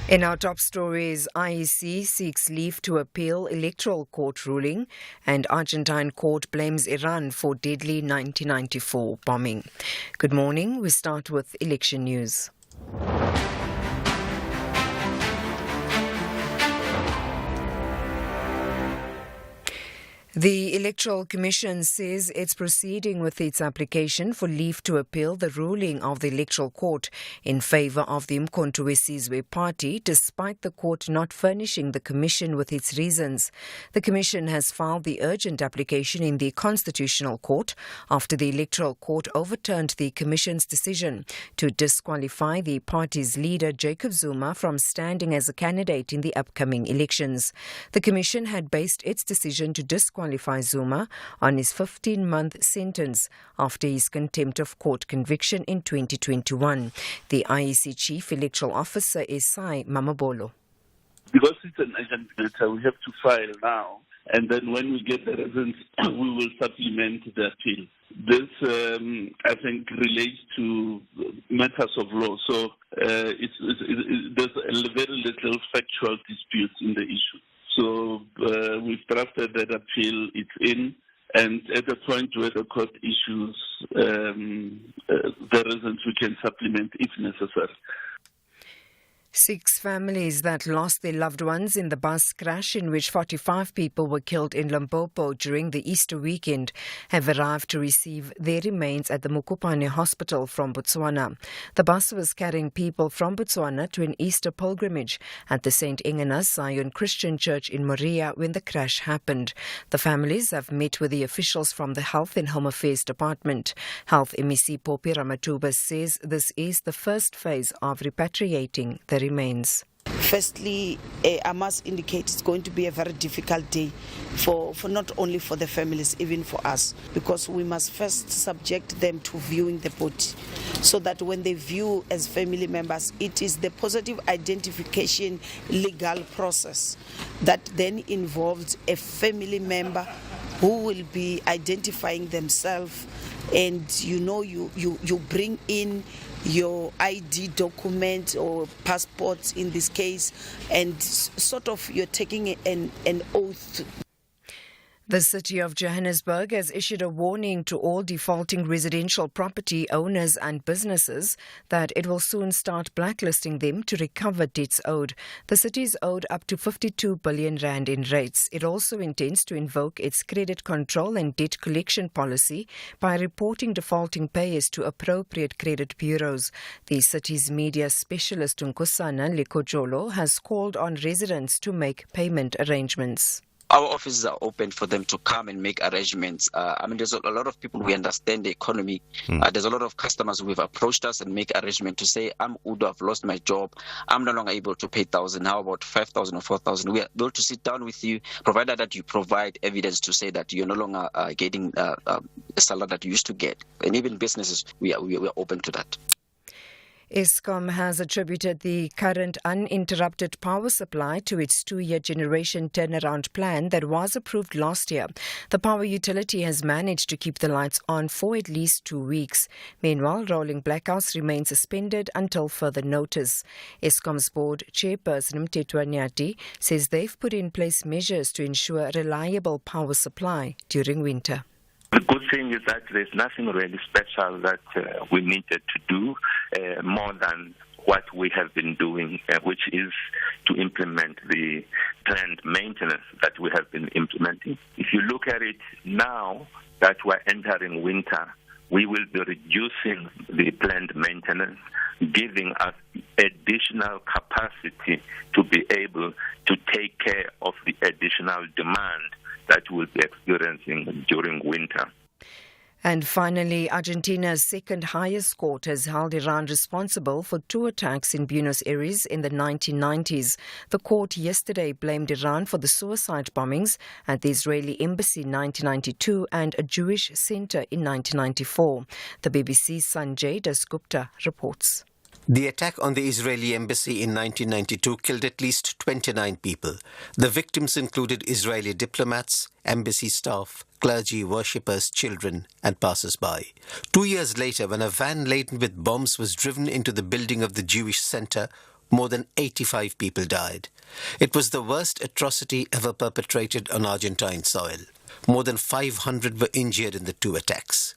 In our top stories, IEC seeks leave to appeal electoral court ruling, and Argentine court blames Iran for deadly 1994 bombing. Good morning. We start with election news. The Electoral Commission says it's proceeding with its application for leave to appeal the ruling of the Electoral Court in favour of the Umkhonto we Sizwe party, despite the court not furnishing the Commission with its reasons. The Commission has filed the urgent application in the Constitutional Court after the Electoral Court overturned the Commission's decision to disqualify the party's leader Jacob Zuma from standing as a candidate in the upcoming elections. The Commission had based its decision to disqualify disqualify Zuma on his 15-month sentence after his contempt of court conviction in 2021. The IEC Chief Electoral Officer is Sai Mamabolo. Because it's an urgent matter, we have to file now. And then when we get the results, we will supplement the appeal. This, I think, relates to matters of law. So there's very little factual disputes in the issue. So we've drafted that appeal, it's in. And at the point where the court issues the results, we can supplement if necessary. 6 families that lost their loved ones in the bus crash in which 45 people were killed in Limpopo during the Easter weekend have arrived to receive their remains at the Mokopane Hospital from Botswana. The bus was carrying people from Botswana to an Easter pilgrimage at the St. Ignace Zion Christian Church in Moria when the crash happened. The families have met with the officials from the Health and Home Affairs Department. Health MEC Poppy Ramatuba says this is the first phase of repatriating the remains. Firstly, I must indicate it's going to be a very difficult day for not only for the families, even for us, because we must first subject them to viewing the body, so that when they view as family members, it is the positive identification legal process that then involves a family member who will be identifying themselves, and you bring in your ID document or passport in this case, and sort of you're taking an oath. The City of Johannesburg has issued a warning to all defaulting residential property owners and businesses that it will soon start blacklisting them to recover debts owed. The city is owed up to 52 billion rand in rates. It also intends to invoke its credit control and debt collection policy by reporting defaulting payers to appropriate credit bureaus. The city's media specialist Nkosana Lekojolo has called on residents to make payment arrangements. Our offices are open for them to come and make arrangements. There's a lot of people who understand the economy. There's a lot of customers who have approached us and make arrangements to say, I'm Udo, I've lost my job. I'm no longer able to pay 1,000. How about 5,000 or 4,000? We are able to sit down with you, provided that you provide evidence to say that you're no longer getting the salary that you used to get. And even businesses, we are open to that. Eskom has attributed the current uninterrupted power supply to its 2-year generation turnaround plan that was approved last year. The power utility has managed to keep the lights on for at least 2 weeks. Meanwhile, rolling blackouts remain suspended until further notice. Eskom's board chairperson Mtetwa Nyati says they've put in place measures to ensure reliable power supply during winter. The good thing is that there's nothing really special that we needed to do more than what we have been doing, which is to implement the planned maintenance that we have been implementing. If you look at it now that we're entering winter, we will be reducing the planned maintenance, giving us additional capacity to be able to take care of the additional demand that we'll be experiencing during winter. And finally, Argentina's second highest court has held Iran responsible for 2 attacks in Buenos Aires in the 1990s. The court yesterday blamed Iran for the suicide bombings at the Israeli embassy in 1992 and a Jewish center in 1994. The BBC's Sanjay Dasgupta reports. The attack on the Israeli embassy in 1992 killed at least 29 people. The victims included Israeli diplomats, embassy staff, clergy, worshippers, children and passers-by. 2 years later, when a van laden with bombs was driven into the building of the Jewish center, more than 85 people died. It was the worst atrocity ever perpetrated on Argentine soil. More than 500 were injured in the 2 attacks.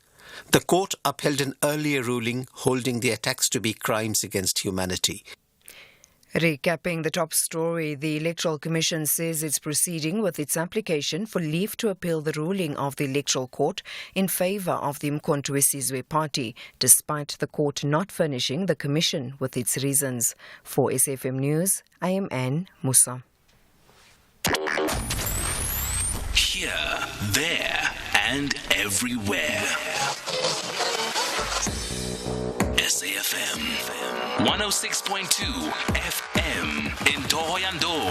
The court upheld an earlier ruling holding the attacks to be crimes against humanity. Recapping the top story, the Electoral Commission says it's proceeding with its application for leave to appeal the ruling of the Electoral Court in favour of the Umkhonto weSizwe party, despite the court not furnishing the Commission with its reasons. For SFM News, I am Anne Musa. Here, there, and everywhere. SAFM 106.2 FM in Thohoyandou.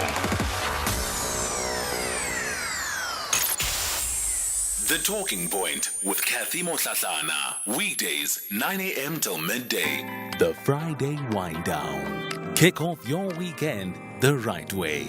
The Talking Point with Cathy Mohlahlana. Weekdays, 9 a.m. till midday. The Friday Wind Down. Kick off your weekend the right way.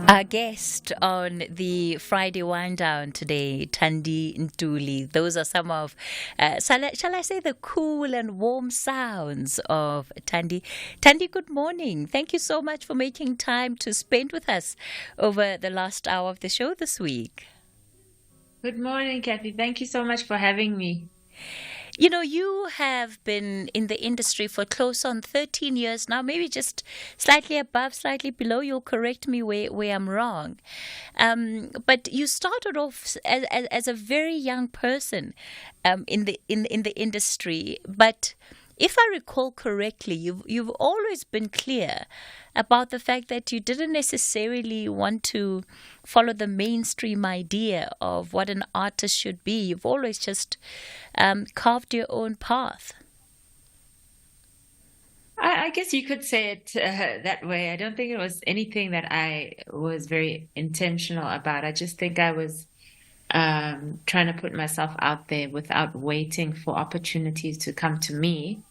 Our guest on the Friday Wind Down today, Tandi Duli. Those are some of, shall I say, the cool and warm sounds of Tandi. Tandi, good morning. Thank you so much for making time to spend with us over the last hour of the show this week. Good morning, Cathy. Thank you so much for having me. You know, you have been in the industry for close on 13 years now, maybe just slightly above, slightly below. You'll correct me where I'm wrong. But you started off as a very young person in the industry. But if I recall correctly, you've always been clear about the fact that you didn't necessarily want to follow the mainstream idea of what an artist should be. You've always just carved your own path. I guess you could say it that way. I don't think it was anything that I was very intentional about. I just think I was trying to put myself out there without waiting for opportunities to come to me.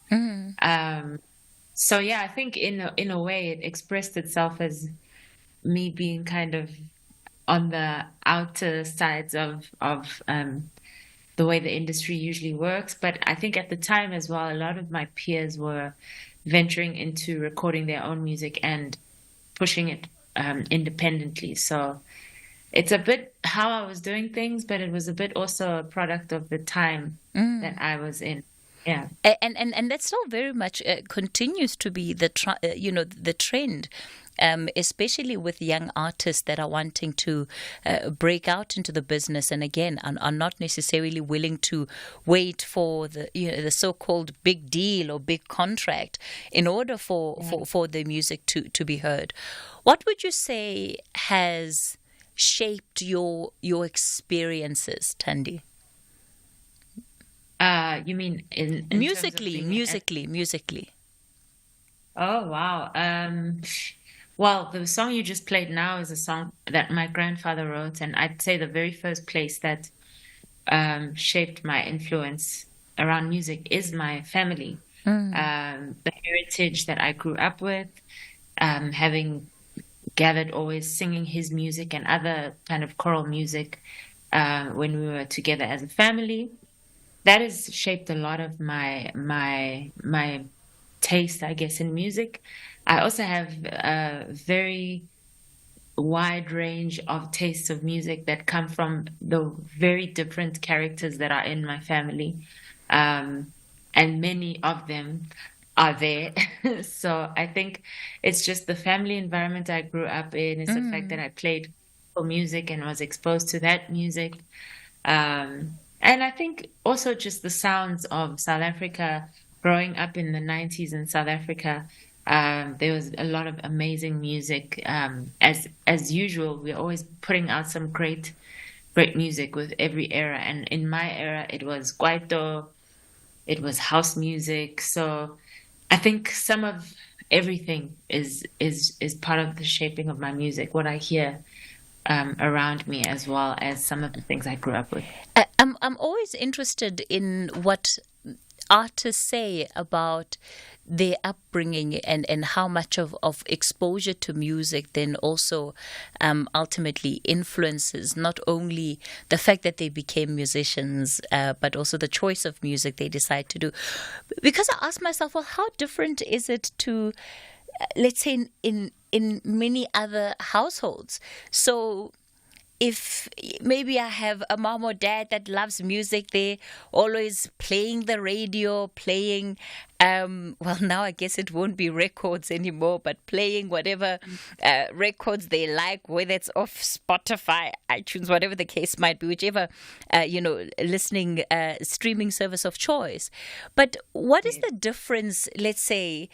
So yeah, I think in a way it expressed itself as me being kind of on the outer sides of the way the industry usually works. But I think at the time as well, a lot of my peers were venturing into recording their own music and pushing it independently. So it's a bit how I was doing things, but it was a bit also a product of the time that I was in. Yeah, and that still very much continues to be the trend, especially with young artists that are wanting to break out into the business, and again are not necessarily willing to wait for the so-called big deal or big contract in order for the music to be heard. What would you say has shaped your experiences, Tandi? You mean in musically? Oh, wow. Well, the song you just played now is a song that my grandfather wrote, and I'd say the very first place that shaped my influence around music is my family. The heritage that I grew up with, having gathered always singing his music and other kind of choral music when we were together as a family. That has shaped a lot of my taste, I guess, in music. I also have a very wide range of tastes of music that come from the very different characters that are in my family. And many of them are there. So I think it's just the family environment I grew up in. It's the fact that I played music and was exposed to that music. And I think also just the sounds of South Africa, growing up in the 90s in South Africa, there was a lot of amazing music. As usual, we're always putting out some great music with every era. And in my era, it was kwaito, it was house music. So I think some of everything is part of the shaping of my music, what I hear around me, as well as some of the things I grew up with. I'm always interested in what artists say about their upbringing and how much of exposure to music then also ultimately influences not only the fact that they became musicians, but also the choice of music they decide to do. Because I ask myself, well, how different is it to, let's say, in many other households? So if maybe I have a mom or dad that loves music, they're always playing the radio, playing, well, now I guess it won't be records anymore, but playing whatever records they like, whether it's off Spotify, iTunes, whatever the case might be, whichever, listening, streaming service of choice. But what is the difference, let's say,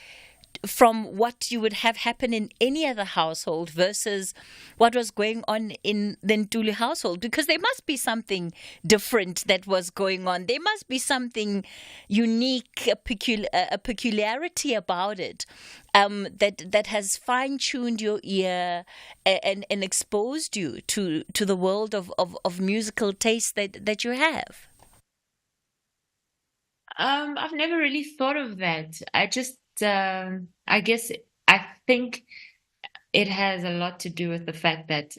from what you would have happen in any other household versus what was going on in the Ntuli household? Because there must be something different that was going on. There must be something unique, a peculiarity about it that has fine-tuned your ear and exposed you to the world of musical taste that you have. I've never really thought of that. I just I guess I think it has a lot to do with the fact that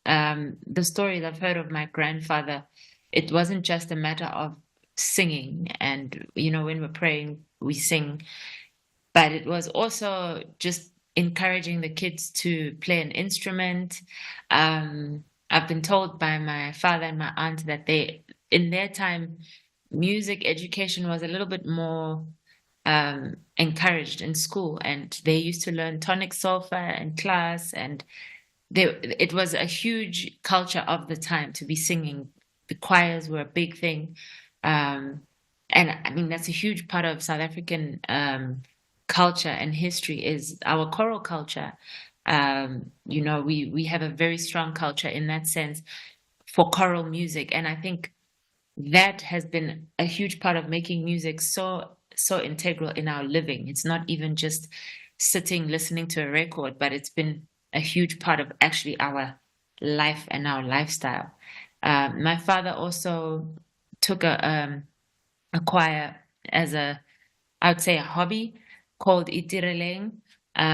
the stories I've heard of my grandfather, it wasn't just a matter of singing and, when we're praying, we sing, but it was also just encouraging the kids to play an instrument. I've been told by my father and my aunt that in their time, music education was a little bit more encouraged in school, and they used to learn tonic solfa in class, and it was a huge culture of the time to be singing. The choirs were a big thing, and I mean that's a huge part of South African culture and history is our choral culture. We have a very strong culture in that sense for choral music, and I think that has been a huge part of making music so integral in our living. It's not even just sitting listening to a record, but it's been a huge part of actually our life and our lifestyle. My father also took a choir as I would say a hobby called Itireleng,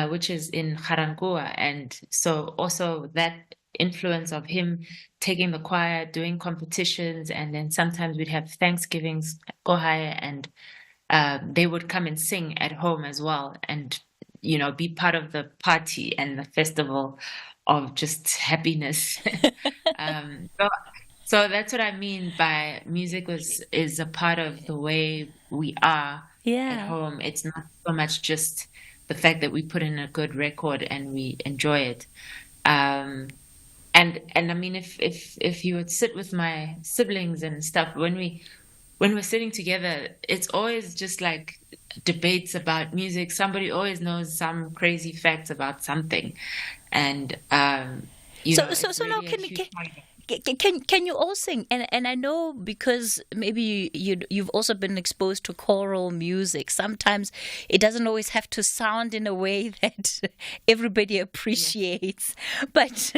which is in Garangua, and so also that influence of him taking the choir, doing competitions, and then sometimes we'd have Thanksgivings, Kohaya, and they would come and sing at home as well, and be part of the party and the festival of just happiness. So that's what I mean by music is a part of the way we are at home. It's not so much just the fact that we put in a good record and we enjoy it. And I mean, if you would sit with my siblings and stuff, when we're sitting together, it's always just like debates about music. Somebody always knows some crazy facts about something, and so now can you all sing? And I know because maybe you've also been exposed to choral music. Sometimes it doesn't always have to sound in a way that everybody appreciates. Yeah. But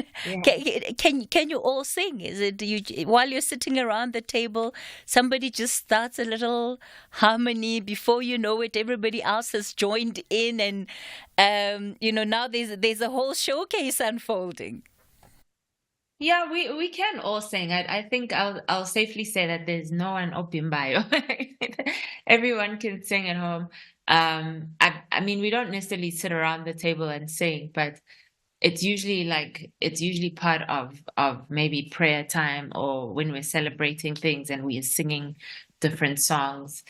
can you all sing? Is it while you're sitting around the table, somebody just starts a little harmony, before you know it, everybody else has joined in, and now there's a whole showcase unfolding. Yeah, we can all sing. I think I'll safely say that there's no one opimbayo. Everyone can sing at home. I mean, we don't necessarily sit around the table and sing, but it's usually part of maybe prayer time, or when we're celebrating things and we are singing different songs.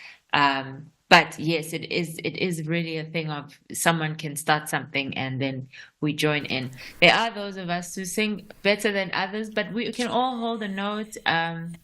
But yes, it is really a thing of someone can start something and then we join in. There are those of us who sing better than others, but we can all hold a note. And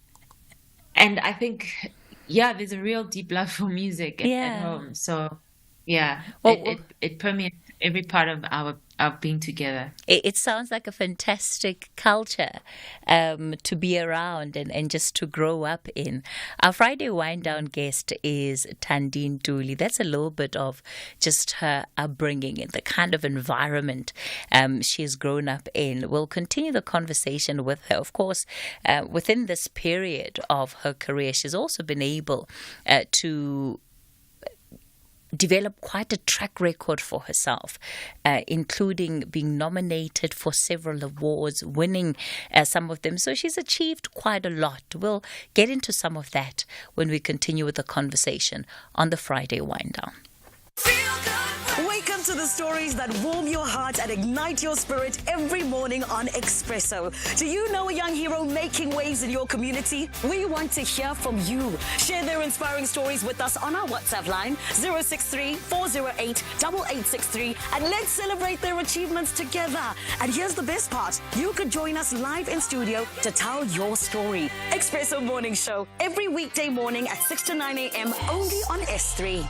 I think, there's a real deep love for music at home. So, it permeates every part of our being together. It sounds like a fantastic culture to be around and just to grow up in. Our Friday wind down guest is Tandi Duli. That's a little bit of just her upbringing and the kind of environment she's grown up in. We'll continue the conversation with her. Of course, within this period of her career, she's also been able to develop quite a track record for herself, including being nominated for several awards, winning some of them. So she's achieved quite a lot. We'll get into some of that when we continue with the conversation on the Friday Wind Down. Wake up to the stories that warm your heart and ignite your spirit every morning on Expresso. Do you know a young hero making waves in your community? We want to hear from you. Share their inspiring stories with us on our WhatsApp line 063-408-8863, and let's celebrate their achievements together. And here's the best part. You could join us live in studio to tell your story. Expresso Morning Show every weekday morning at 6 to 9 a.m. only on S3.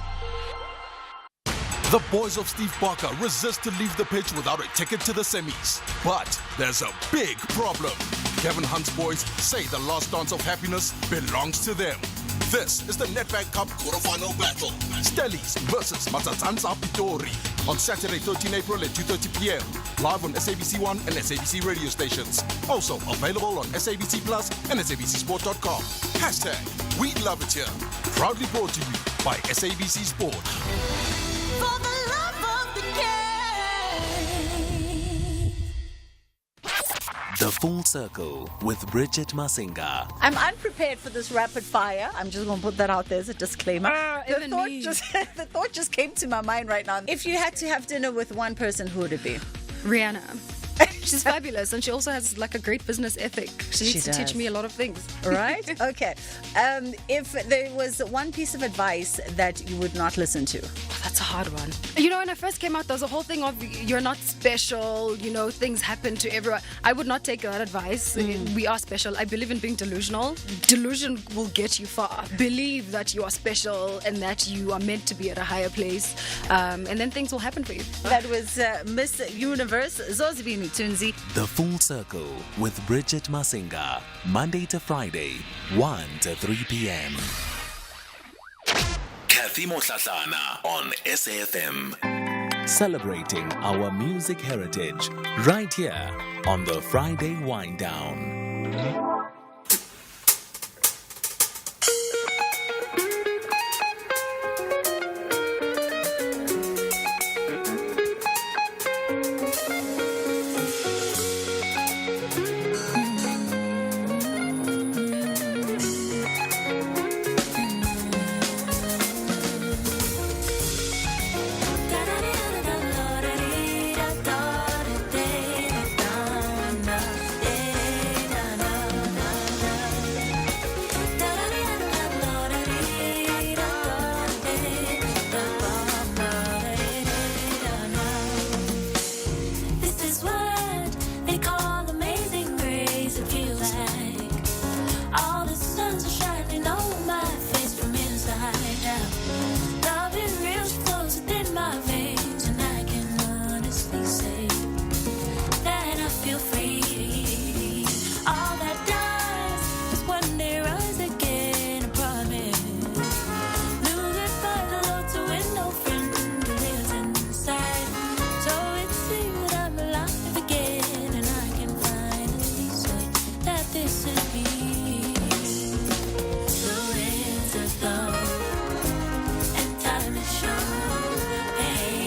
The boys of Steve Barker resist to leave the pitch without a ticket to the semis. But there's a big problem. Kevin Hunt's boys say the last dance of happiness belongs to them. This is the Nedbank Cup quarterfinal battle. Stellies versus Matsatsanza Pitori on Saturday, 13 April at 2:30 p.m. Live on SABC1 and SABC radio stations. Also available on SABC Plus and SABCSport.com. # We Love It Here. Proudly brought to you by SABC Sport. For the love of the game. Full Circle with Bridget Masinga. I'm unprepared for this rapid fire. I'm just going to put that out there as a disclaimer. The thought just came to my mind right now. If you had to have dinner with one person, who would it be? Rihanna. She's fabulous, and she also has like a great business ethic. She needs to teach me a lot of things. Right? Okay. If there was one piece of advice that you would not listen to. That's a hard one. You know, when I first came out, there was a whole thing of you're not special, you know, things happen to everyone. I would not take that advice. We are special. I believe in being delusional. Delusion will get you far. Believe that you are special and that you are meant to be at a higher place, and then things will happen for you. That was Miss Universe, Zozibini Tunzi. The Full Circle with Bridget Masinga, Monday to Friday, 1 to 3 p.m. Cathy Mohlahlana on SAFM. Celebrating our music heritage right here on the Friday Wind Down. Hey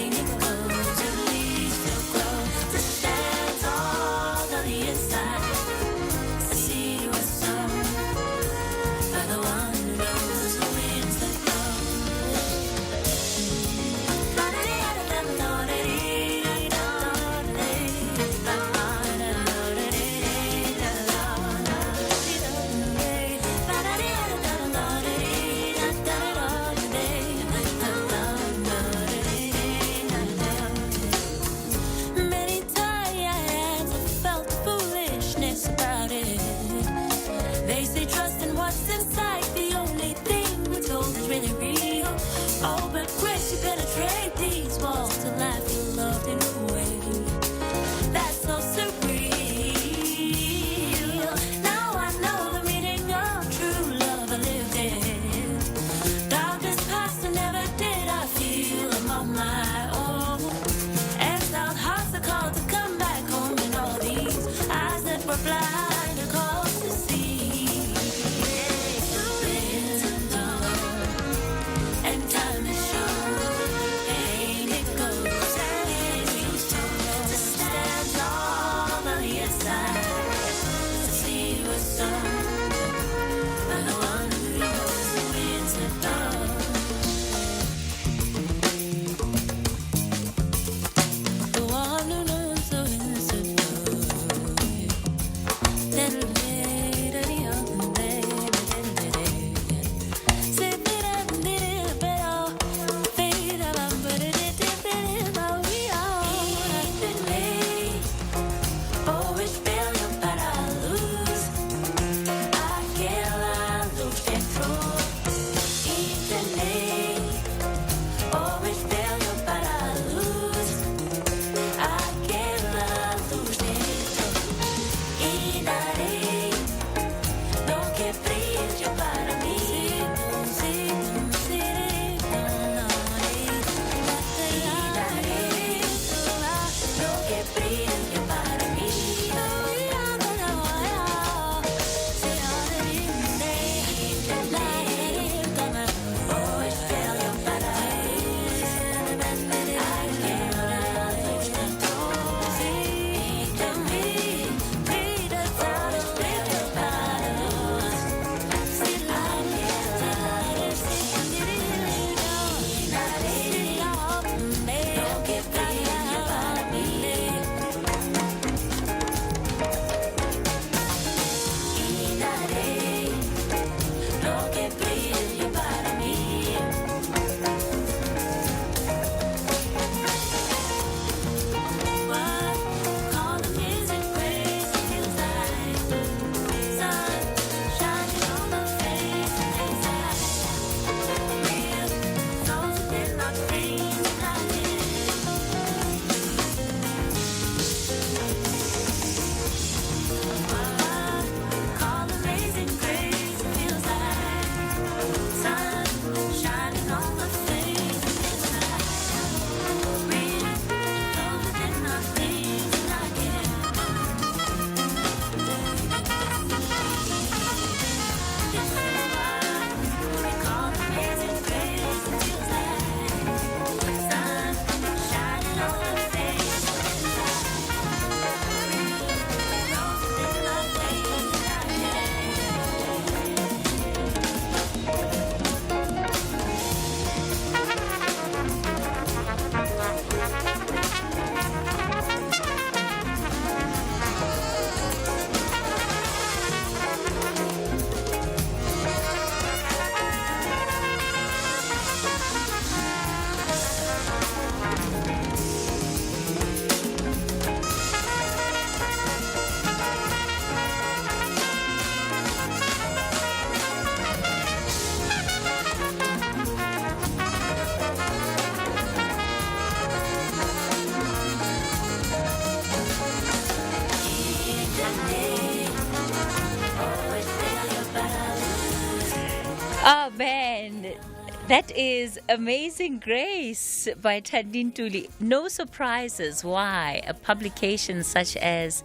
That is Amazing Grace by Tandi Duli. No surprises why a publication such as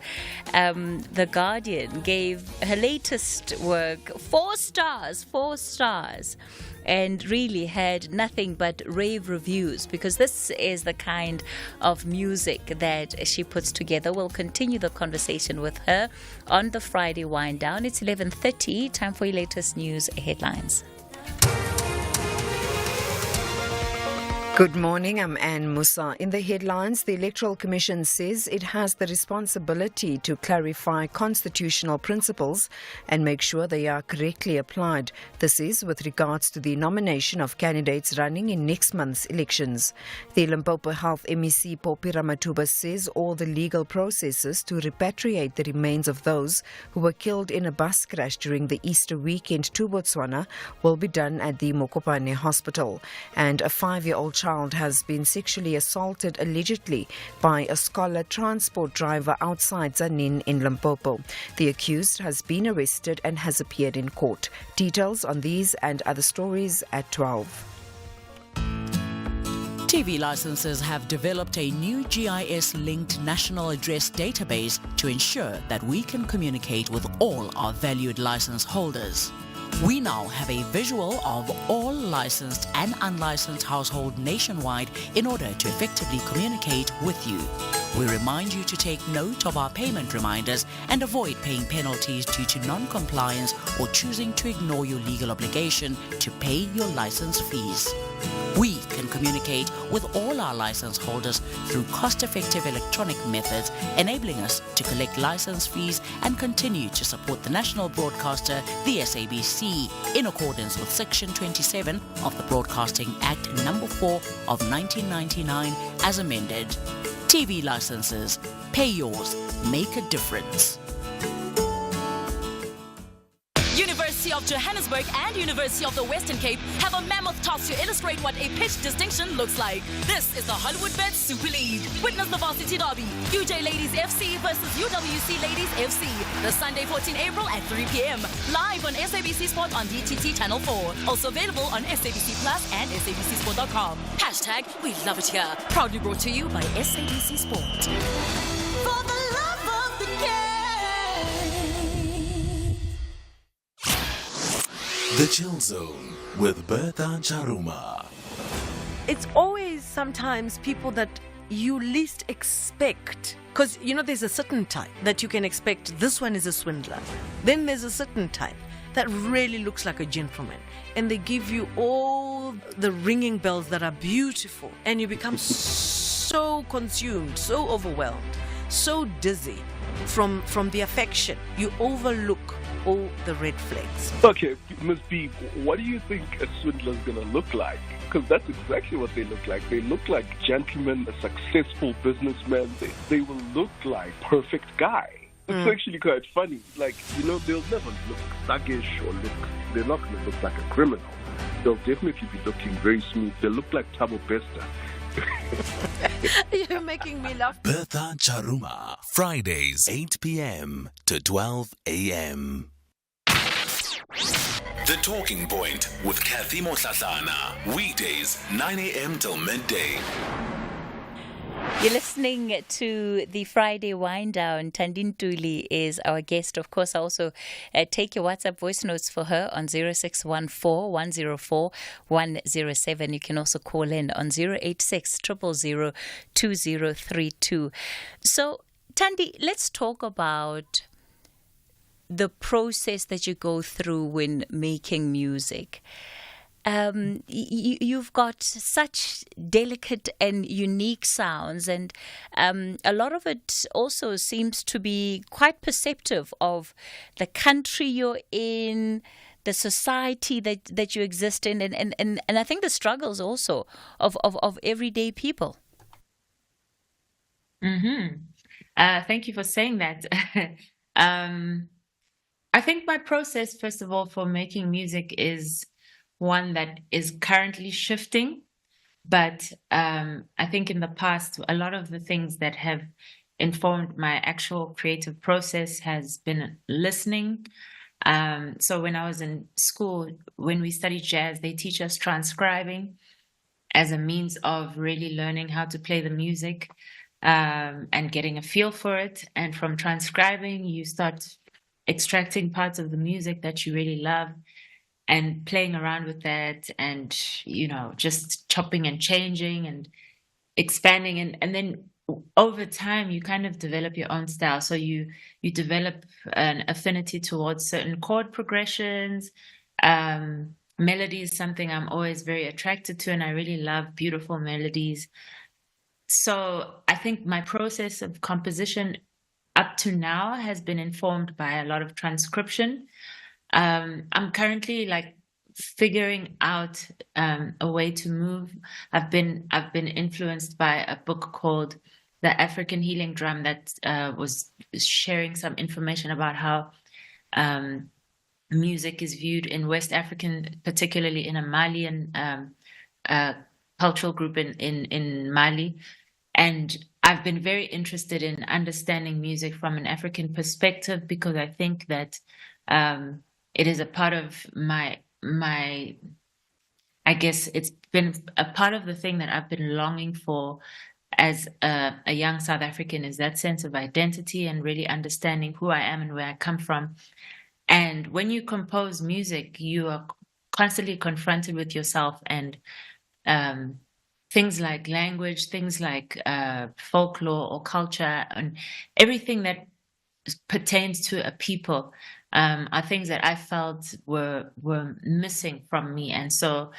The Guardian gave her latest work 4 stars, and really had nothing but rave reviews, because this is the kind of music that she puts together. We'll continue the conversation with her on the Friday Wind Down. It's 11:30, time for your latest news headlines. Good morning, I'm Anne Musa. In the headlines, the Electoral Commission says it has the responsibility to clarify constitutional principles and make sure they are correctly applied. This is with regards to the nomination of candidates running in next month's elections. The Limpopo Health MEC Popi Ramathuba says all the legal processes to repatriate the remains of those who were killed in a bus crash during the Easter weekend to Botswana will be done at the Mokopane Hospital. And a 5-year-old child has been sexually assaulted allegedly by a scholar transport driver outside Zanin in Limpopo. The accused has been arrested and has appeared in court. Details on these and other stories at 12. TV licenses have developed a new GIS-linked national address database to ensure that we can communicate with all our valued license holders. We now have a visual of all licensed and unlicensed households nationwide in order to effectively communicate with you. We remind you to take note of our payment reminders and avoid paying penalties due to non-compliance or choosing to ignore your legal obligation to pay your license fees. We can communicate with all our license holders through cost-effective electronic methods, enabling us to collect license fees and continue to support the national broadcaster, the SABC, in accordance with Section 27 of the Broadcasting Act No. 4 of 1999 as amended. TV licenses. Pay yours. Make a difference. University of Johannesburg and University of the Western Cape have a mammoth task to illustrate what a pitch distinction looks like. This is the Hollywood Bet Super League. Witness the varsity derby, UJ Ladies FC versus UWC Ladies FC, the Sunday 14 April at 3 p.m. Live on SABC Sport on DTT Channel 4. Also available on SABC Plus and SABCSport.com. Hashtag We Love It Here. Proudly brought to you by SABC Sport. For the love of the game. The Chill Zone with Bertha Charuma. It's always sometimes people that you least expect. Because, there's a certain type that you can expect. This one is a swindler. Then there's a certain type that really looks like a gentleman. And they give you all the ringing bells that are beautiful. And you become so consumed, so overwhelmed, so dizzy from the affection. You overlook all the red flags. Okay, Ms. B, what do you think a swindler is going to look like? Because that's exactly what they look like. They look like gentlemen, a successful businessman. They will look like perfect guy. It's actually quite funny. They'll never look thuggish or they're not going to look like a criminal. They'll definitely be looking very smooth. They look like Thabo Bester. You're making me laugh. Bertha Charuma, Fridays 8 p.m. to 12 a.m. The Talking Point with Cathy Mohlahlana. Weekdays, 9 a.m. till midday. You're listening to the Friday Wind Down. Tandi Duli is our guest. Of course, I also take your WhatsApp voice notes for her on 0614 104 107. You can also call in on 086 000 2032. So, Tandi, let's talk about the process that you go through when making music. You've got such delicate and unique sounds, and a lot of it also seems to be quite perceptive of the country you're in, the society that you exist in, and I think the struggles also of everyday people. Thank you for saying that. I think my process, first of all, for making music is one that is currently shifting. But I think in the past, a lot of the things that have informed my actual creative process has been listening, So when I was in school, when we studied jazz, they teach us transcribing as a means of really learning how to play the music and getting a feel for it. And from transcribing, you start extracting parts of the music that you really love and playing around with that and, just chopping and changing and expanding. And then over time, you kind of develop your own style. So you develop an affinity towards certain chord progressions. Melody is something I'm always very attracted to, and I really love beautiful melodies. So I think my process of composition up to now has been informed by a lot of transcription. I'm currently figuring out a way to move. I've been influenced by a book called The African Healing Drum that was sharing some information about how music is viewed in West African, particularly in a Malian cultural group in Mali. And I've been very interested in understanding music from an African perspective because I think that it is a part of my I guess it's been a part of the thing that I've been longing for as a young South African, is that sense of identity and really understanding who I am and where I come from. And when you compose music, you are constantly confronted with yourself and things like language, things like folklore or culture, and everything that pertains to a people are things that I felt were missing from me. And so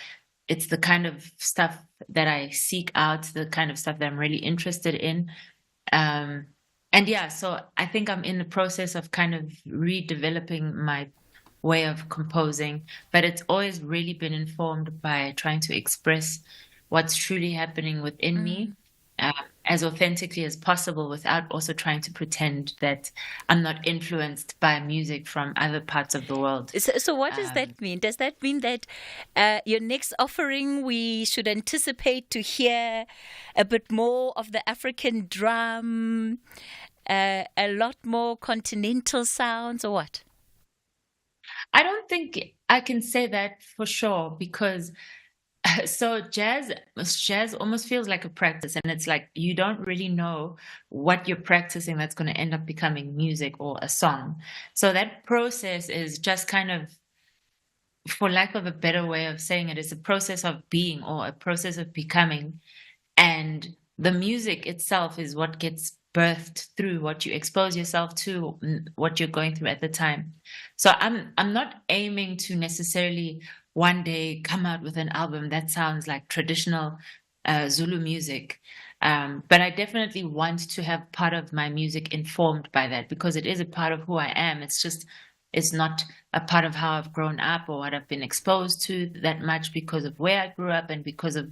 it's the kind of stuff that I seek out, the kind of stuff that I'm really interested in. And yeah, so I think I'm in the process of kind of redeveloping my way of composing, but it's always really been informed by trying to express what's truly happening within me as authentically as possible without also trying to pretend that I'm not influenced by music from other parts of the world. So what does that mean? Does that mean that your next offering, we should anticipate to hear a bit more of the African drum, a lot more continental sounds, or what? I don't think I can say that for sure because so jazz almost feels like a practice, and it's like you don't really know what you're practicing that's going to end up becoming music or a song. So that process is just kind of, for lack of a better way of saying it, is a process of being or a process of becoming. And the music itself is what gets birthed through what you expose yourself to, what you're going through at the time. So I'm not aiming to necessarily one day come out with an album that sounds like traditional Zulu music. But I definitely want to have part of my music informed by that because it is a part of who I am. It's not a part of how I've grown up or what I've been exposed to that much because of where I grew up and because of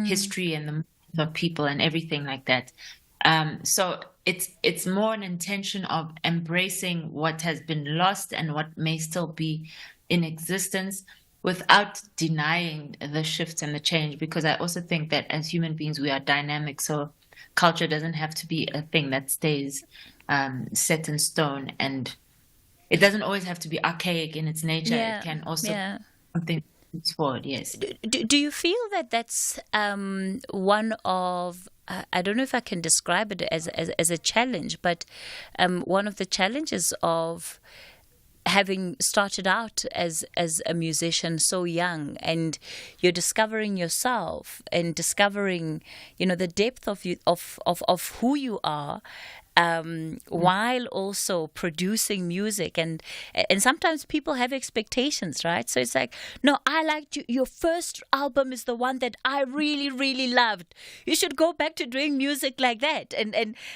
history and the people and everything like that. So it's more an intention of embracing what has been lost and what may still be in existence without denying the shifts and the change, because I also think that as human beings, we are dynamic. So culture doesn't have to be a thing that stays set in stone, and it doesn't always have to be archaic in its nature. It can also be something that's forward, yes. Do you feel that that's one of, I don't know if I can describe it as a challenge, but one of the challenges of having started out as a musician so young, and you're discovering yourself and discovering, the depth of who you are, while also producing music, and sometimes people have expectations, right? So it's like, no, I liked you. Your first album is the one that I really, really loved. You should go back to doing music like that. And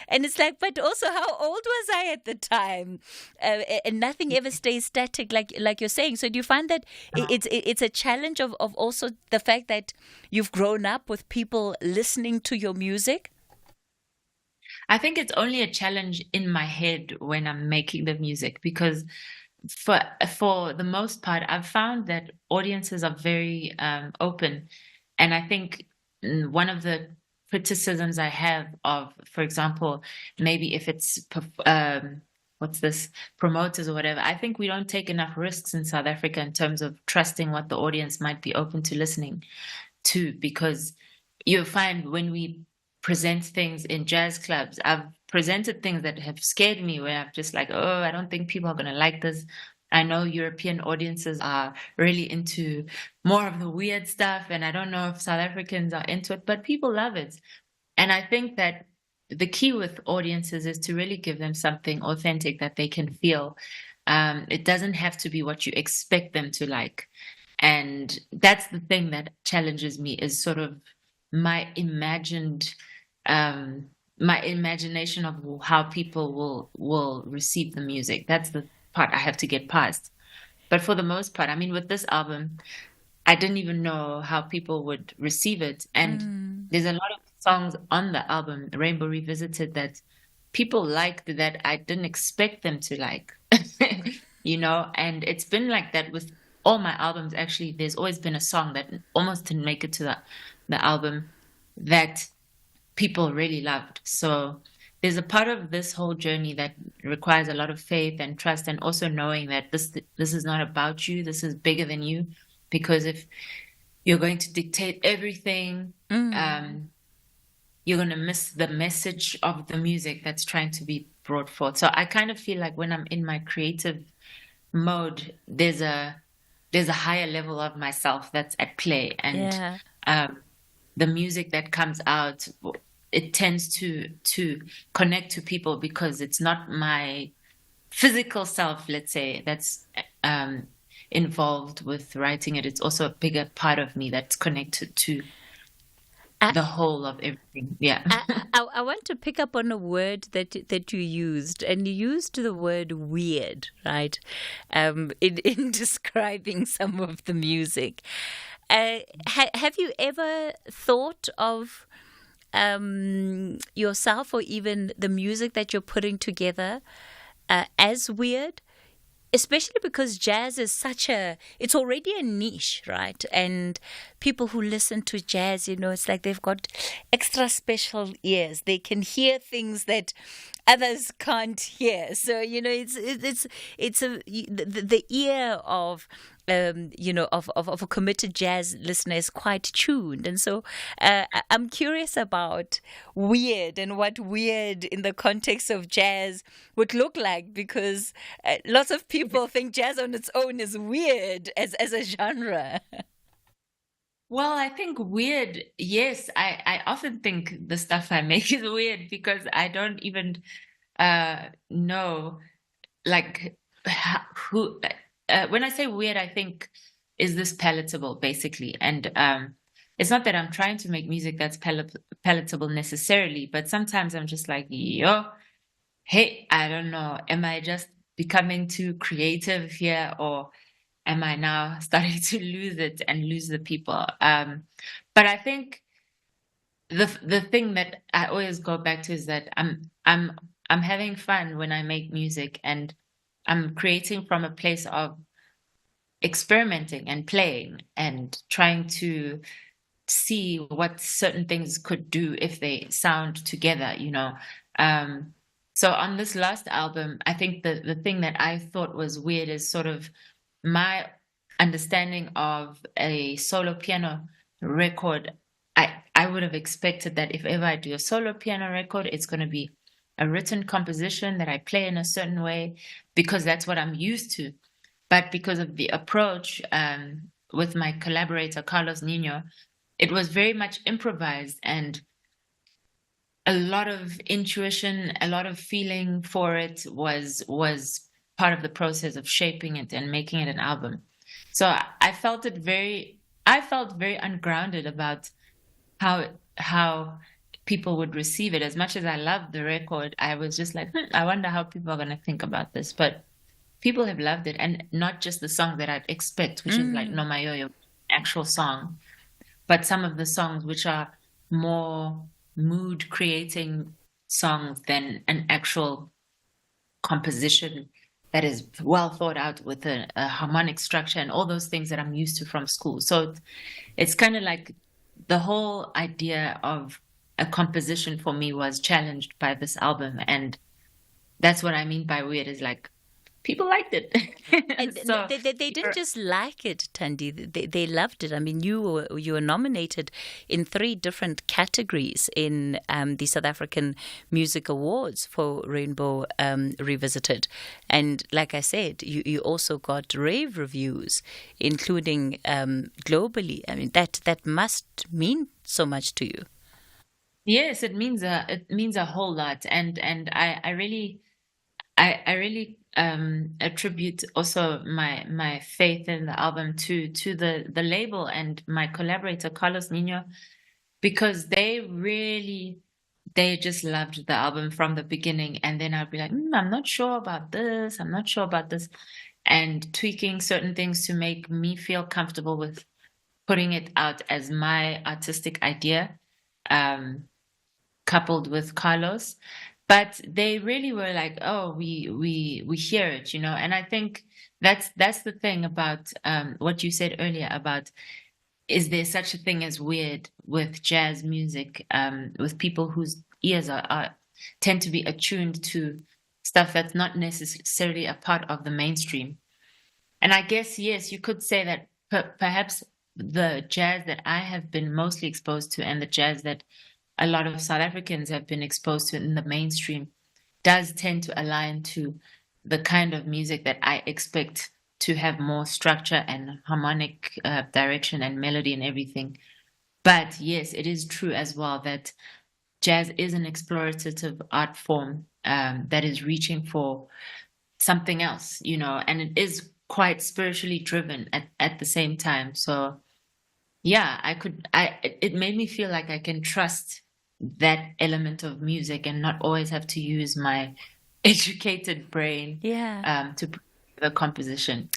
it's like, but also, how old was I at the time? And nothing ever stays static, like you're saying. So do you find that it's a challenge of also the fact that you've grown up with people listening to your music? I think it's only a challenge in my head when I'm making the music, because for the most part, I've found that audiences are very open. And I think one of the criticisms I have of, for example, maybe if it's what's this, promoters or whatever. I think we don't take enough risks in South Africa in terms of trusting what the audience might be open to listening to, because you'll find when we present things in jazz clubs, I've presented things that have scared me, where I'm just like, oh, I don't think people are going to like this. I know European audiences are really into more of the weird stuff, and I don't know if South Africans are into it, but people love it. And I think that the key with audiences is to really give them something authentic that they can feel. It doesn't have to be what you expect them to like. And that's the thing that challenges me, is sort of my imagination of how people will receive the music. That's the part I have to get past. But for the most part, I mean, with this album, I didn't even know how people would receive it. And there's a lot of songs on the album, Rainbow Revisited, that people liked that I didn't expect them to like, and it's been like that with all my albums. Actually, there's always been a song that almost didn't make it to the album that people really loved. So there's a part of this whole journey that requires a lot of faith and trust, and also knowing that this is not about you. This is bigger than you, because if you're going to dictate everything, you're going to miss the message of the music that's trying to be brought forth. So I kind of feel like when I'm in my creative mode, there's a higher level of myself that's at play, and the music that comes out, it tends to connect to people because it's not my physical self, let's say, that's involved with writing it. It's also a bigger part of me that's connected to the whole of everything. Yeah. I want to pick up on a word that you used, and you used the word weird, right? In describing some of the music. Have you ever thought of yourself or even the music that you're putting together as weird? Especially because jazz is it's already a niche, right? And people who listen to jazz, it's like they've got extra special ears. They can hear things that others can't hear. So, the ear of of a committed jazz listener is quite tuned. And so I'm curious about weird and what weird in the context of jazz would look like, because lots of people think jazz on its own is weird as a genre. Well, I think weird, yes. I often think the stuff I make is weird because I don't even know, like, who... when I say weird, I think, is this palatable, basically? And it's not that I'm trying to make music that's palatable necessarily, but sometimes I'm just like, hey, I don't know. Am I just becoming too creative here, or am I now starting to lose it and lose the people? But I think the thing that I always go back to is that I'm having fun when I make music, and I'm creating from a place of experimenting and playing and trying to see what certain things could do if they sound together, So on this last album, I think the thing that I thought was weird is sort of my understanding of a solo piano record. I would have expected that if ever I do a solo piano record, it's going to be a written composition that I play in a certain way, because that's what I'm used to. But because of the approach with my collaborator, Carlos Nino, it was very much improvised, and a lot of intuition, a lot of feeling for it was part of the process of shaping it and making it an album. So I felt very ungrounded about how people would receive it. As much as I loved the record, I was just like, I wonder how people are going to think about this. But people have loved it, and not just the song that I'd expect, which is like No Mayoyo, actual song, but some of the songs which are more mood-creating songs than an actual composition that is well thought out with a harmonic structure and all those things that I'm used to from school. So it's kind of like the whole idea of a composition for me was challenged by this album, and that's what I mean by weird, is like, people liked it. And So, they didn't just like it, Tandi. They loved it. I mean, you were nominated in 3 different categories in the South African Music Awards for Rainbow Revisited. And like I said, you also got rave reviews, including globally. I mean, that must mean so much to you. yes, it means a whole lot, and I really attribute also my faith in the album to the label and my collaborator Carlos Nino, because they just loved the album from the beginning, and then I'd be like, I'm not sure about this, and tweaking certain things to make me feel comfortable with putting it out as my artistic idea, coupled with Carlos. But they really were like, oh, we hear it, and I think that's the thing about what you said earlier about, is there such a thing as weird with jazz music, with people whose ears tend to be attuned to stuff that's not necessarily a part of the mainstream. And I guess, yes, you could say that perhaps the jazz that I have been mostly exposed to, and the jazz that a lot of South Africans have been exposed to in the mainstream, does tend to align to the kind of music that I expect to have more structure and harmonic direction and melody and everything. But yes, it is true as well that jazz is an explorative art form that is reaching for something else, and it is quite spiritually driven at the same time. So yeah, it made me feel like I can trust that element of music and not always have to use my educated brain to the composition.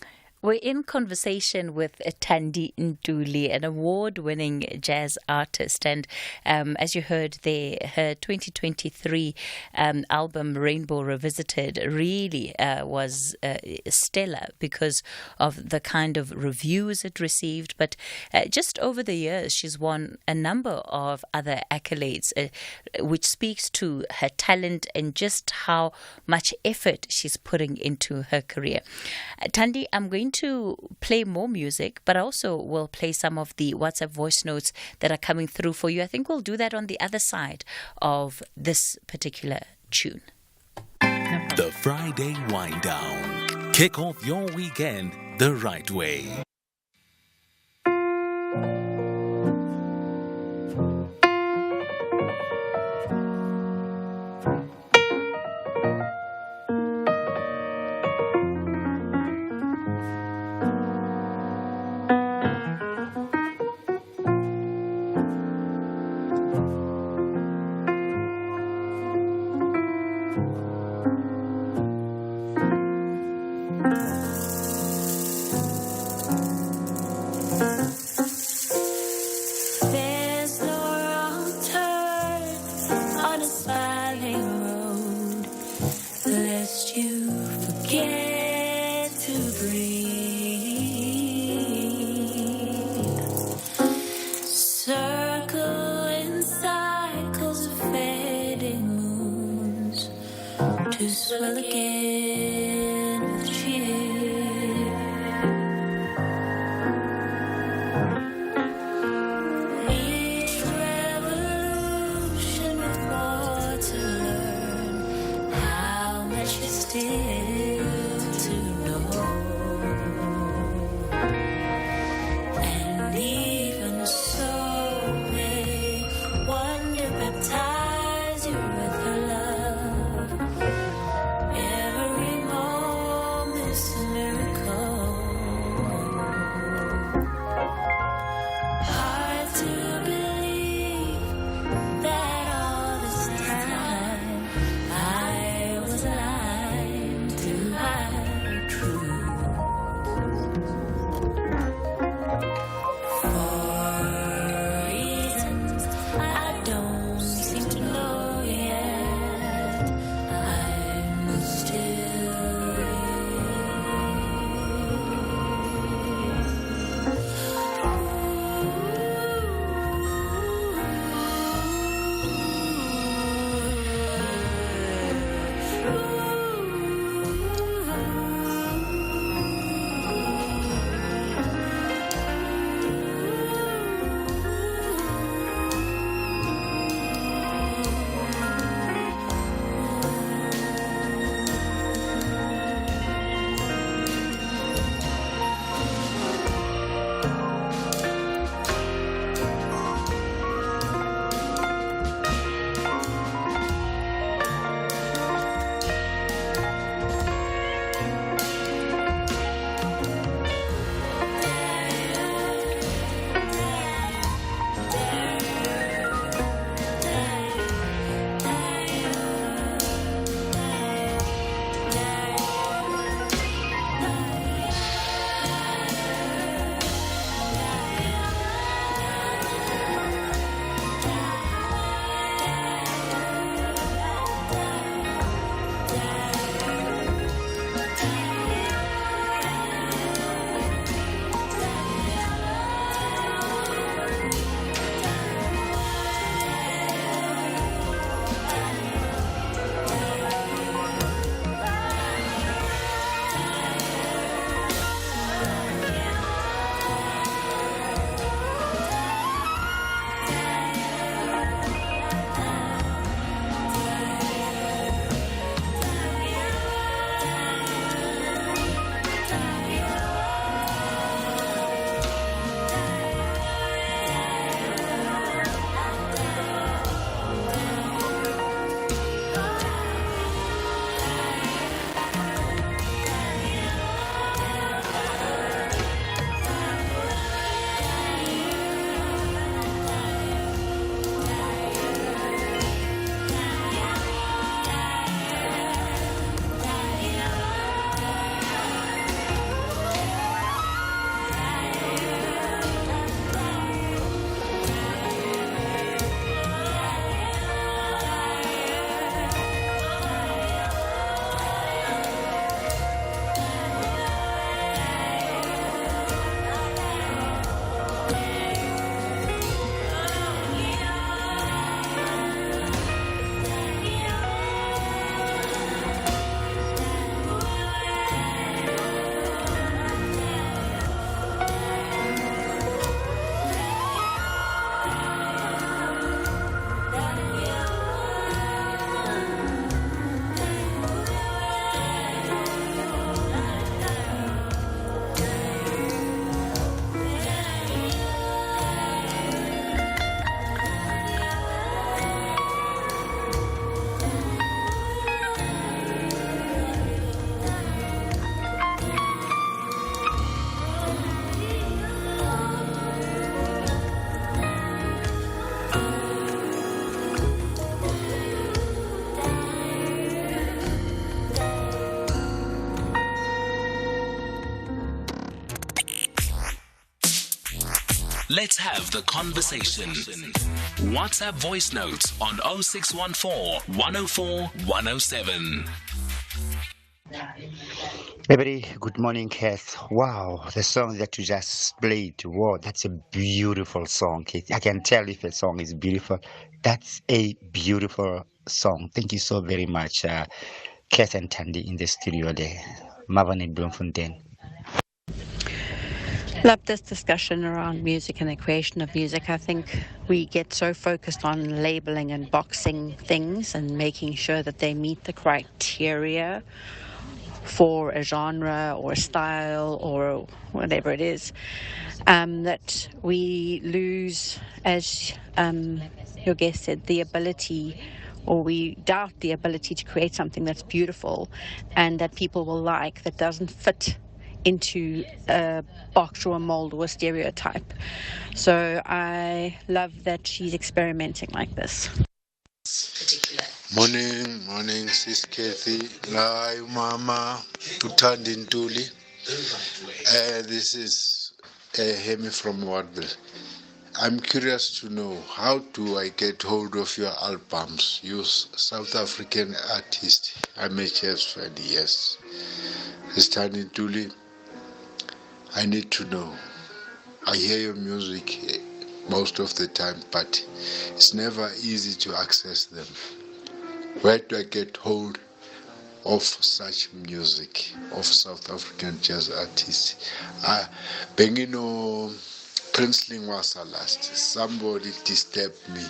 We're in conversation with Tandi Duli, an award-winning jazz artist. And as you heard there, her 2023 album, Rainbow Revisited, really was stellar because of the kind of reviews it received. But just over the years, she's won a number of other accolades, which speaks to her talent and just how much effort she's putting into her career. Tandi, I'm going to play more music, but also we'll play some of the WhatsApp voice notes that are coming through for you. I think we'll do that on the other side of this particular tune. The Friday Wind Down. Kick off your weekend the right way. There's no wrong turn on a smiling road, lest you forget to breathe. Circle in cycles of fading moons to swell again with cheer. Each revolution with more to learn, how much is still to know. And even so, may wonder baptize you with her love. Every moment Let's have the conversation. WhatsApp voice notes on 0614 104 107. Everybody, good morning, Kath. Wow, the song that you just played, wow, that's a beautiful song. I can tell if a song is beautiful. That's a beautiful song. Thank you so very much, Kath and Tandi in the studio there. Marvin and Bloemfontein. Love this discussion around music and the creation of music. I think we get so focused on labeling and boxing things and making sure that they meet the criteria for a genre or a style or whatever it is, that we lose, as your guest said, the ability, or we doubt the ability to create something that's beautiful and that people will like, that doesn't fit into a box or a mold or a stereotype. So I love that she's experimenting like this. Morning, Sis Cathy. Lai Mama, Tandi Duli. This is Hemi from Wardville. I'm curious to know, how do I get hold of your albums? You South African artist. I'm a jazz fan, yes. Sis Tandi Duli, I need to know. I hear your music most of the time, but it's never easy to access them. Where do I get hold of such music, of South African jazz artists? Bengino Princeling was last. Somebody disturbed me.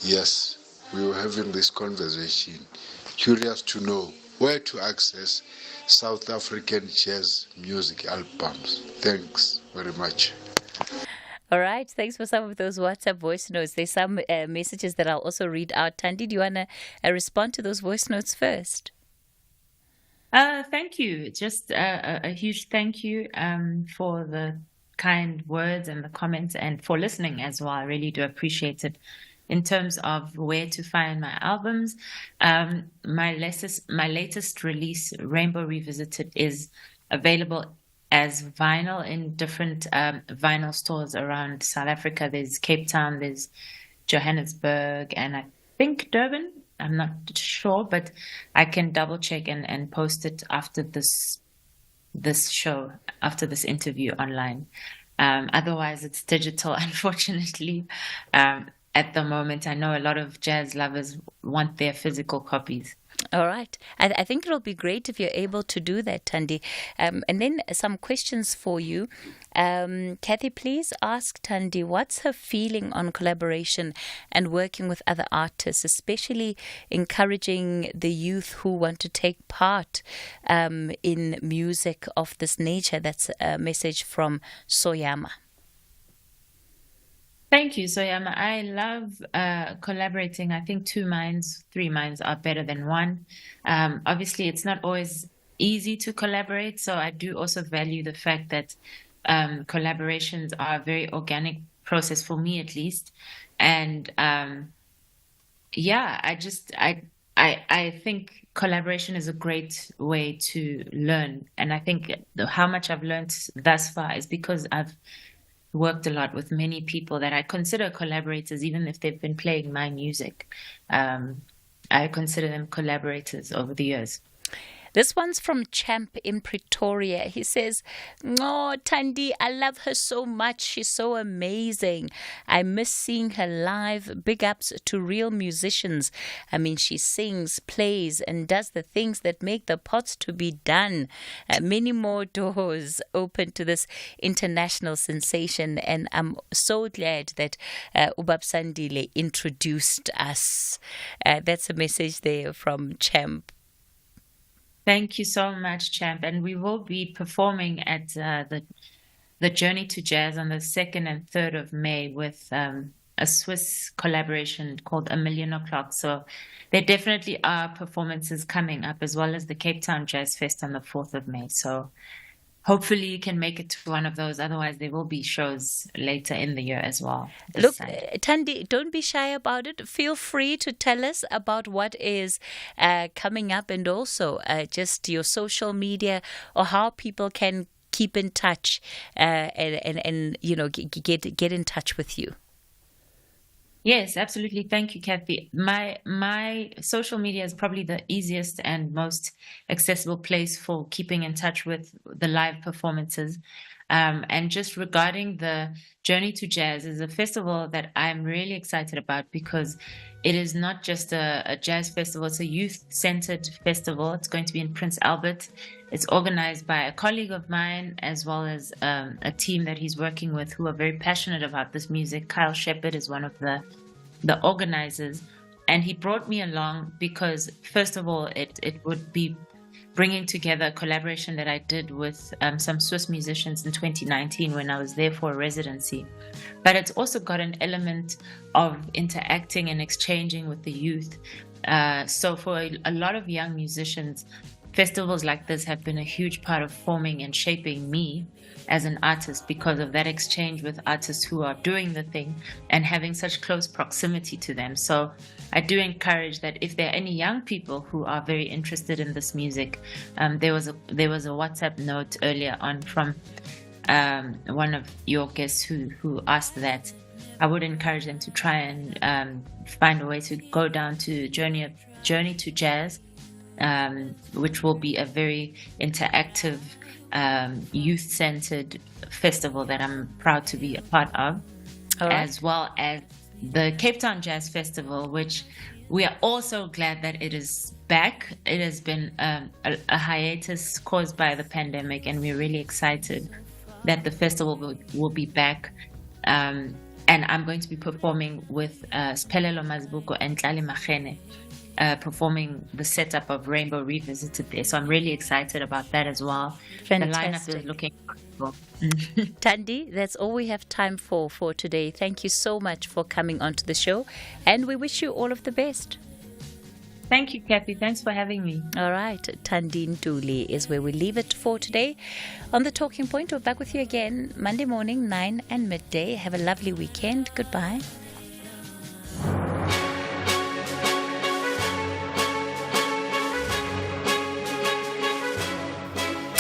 Yes, we were having this conversation. Curious to know where to access South African jazz music albums. Thanks very much. All right. Thanks for some of those WhatsApp voice notes. There's some messages that I'll also read out. Tandi, do you want to respond to those voice notes first? Thank you. Just a huge thank you for the kind words and the comments, and for listening as well. I really do appreciate it. In terms of where to find my albums, my latest release, Rainbow Revisited, is available as vinyl in different vinyl stores around South Africa. There's Cape Town, there's Johannesburg, and I think Durban. I'm not sure, but I can double check and post it after this show, after this interview online. Otherwise, it's digital, unfortunately. At the moment, I know a lot of jazz lovers want their physical copies. All right. I think it'll be great if you're able to do that, Tandi. And then some questions for you. Cathy, please ask Tandi, what's her feeling on collaboration and working with other artists, especially encouraging the youth who want to take part in music of this nature? That's a message from Soyama. Thank you, Soyama. I love collaborating. I think 2 minds, 3 minds are better than one. Obviously, it's not always easy to collaborate, so I do also value the fact that collaborations are a very organic process, for me at least. And I think collaboration is a great way to learn. And I think how much I've learned thus far is because I've worked a lot with many people that I consider collaborators, even if they've been playing my music. I consider them collaborators over the years. This one's from Champ in Pretoria. He says, "Oh, Tandi, I love her so much. She's so amazing. I miss seeing her live. Big ups to real musicians. I mean, she sings, plays, and does the things that make the pots to be done. Many more doors open to this international sensation, and I'm so glad that Ubab Sandile introduced us." That's a message there from Champ. Thank you so much, Champ. And we will be performing at the Journey to Jazz on the 2nd and 3rd of May with a Swiss collaboration called A Million O'Clock. So there definitely are performances coming up, as well as the Cape Town Jazz Fest on the 4th of May. So hopefully you can make it to one of those. Otherwise, there will be shows later in the year as well. Look, Tandi, don't be shy about it. Feel free to tell us about what is coming up, and also just your social media, or how people can keep in touch and get in touch with you? Yes, absolutely. Thank you, Cathy. My social media is probably the easiest and most accessible place for keeping in touch with the live performances. And just regarding the Journey to Jazz is a festival that I'm really excited about because it is not just a jazz festival, it's a youth-centered festival. It's going to be in Prince Albert. It's organized by a colleague of mine as well as a team that he's working with who are very passionate about this music. Kyle Shepard is one of the organizers. And he brought me along because, first of all, it would be bringing together a collaboration that I did with some Swiss musicians in 2019 when I was there for a residency. But it's also got an element of interacting and exchanging with the youth. So for a lot of young musicians, festivals like this have been a huge part of forming and shaping me as an artist because of that exchange with artists who are doing the thing and having such close proximity to them. So I do encourage that if there are any young people who are very interested in this music, there was a WhatsApp note earlier on from one of your guests who asked that. I would encourage them to try and find a way to go down to Journey to Jazz, which will be a very interactive, youth-centered festival that I'm proud to be a part of, as well as the Cape Town Jazz Festival, which we are also glad that it is back. It has been a hiatus caused by the pandemic, and we're really excited that the festival will be back. And I'm going to be performing with Spelelo Mazibuko and Tlali Machene, performing the setup of Rainbow Revisited there. So I'm really excited about that as well. Fantastic. The lineup is looking wonderful. Tandi, that's all we have time for today. Thank you so much for coming onto the show, and we wish you all of the best. Thank you, Cathy. Thanks for having me. All right. Tandi Duli is where we leave it for today. On The Talking Point, we're back with you again Monday morning, 9 and midday. Have a lovely weekend. Goodbye.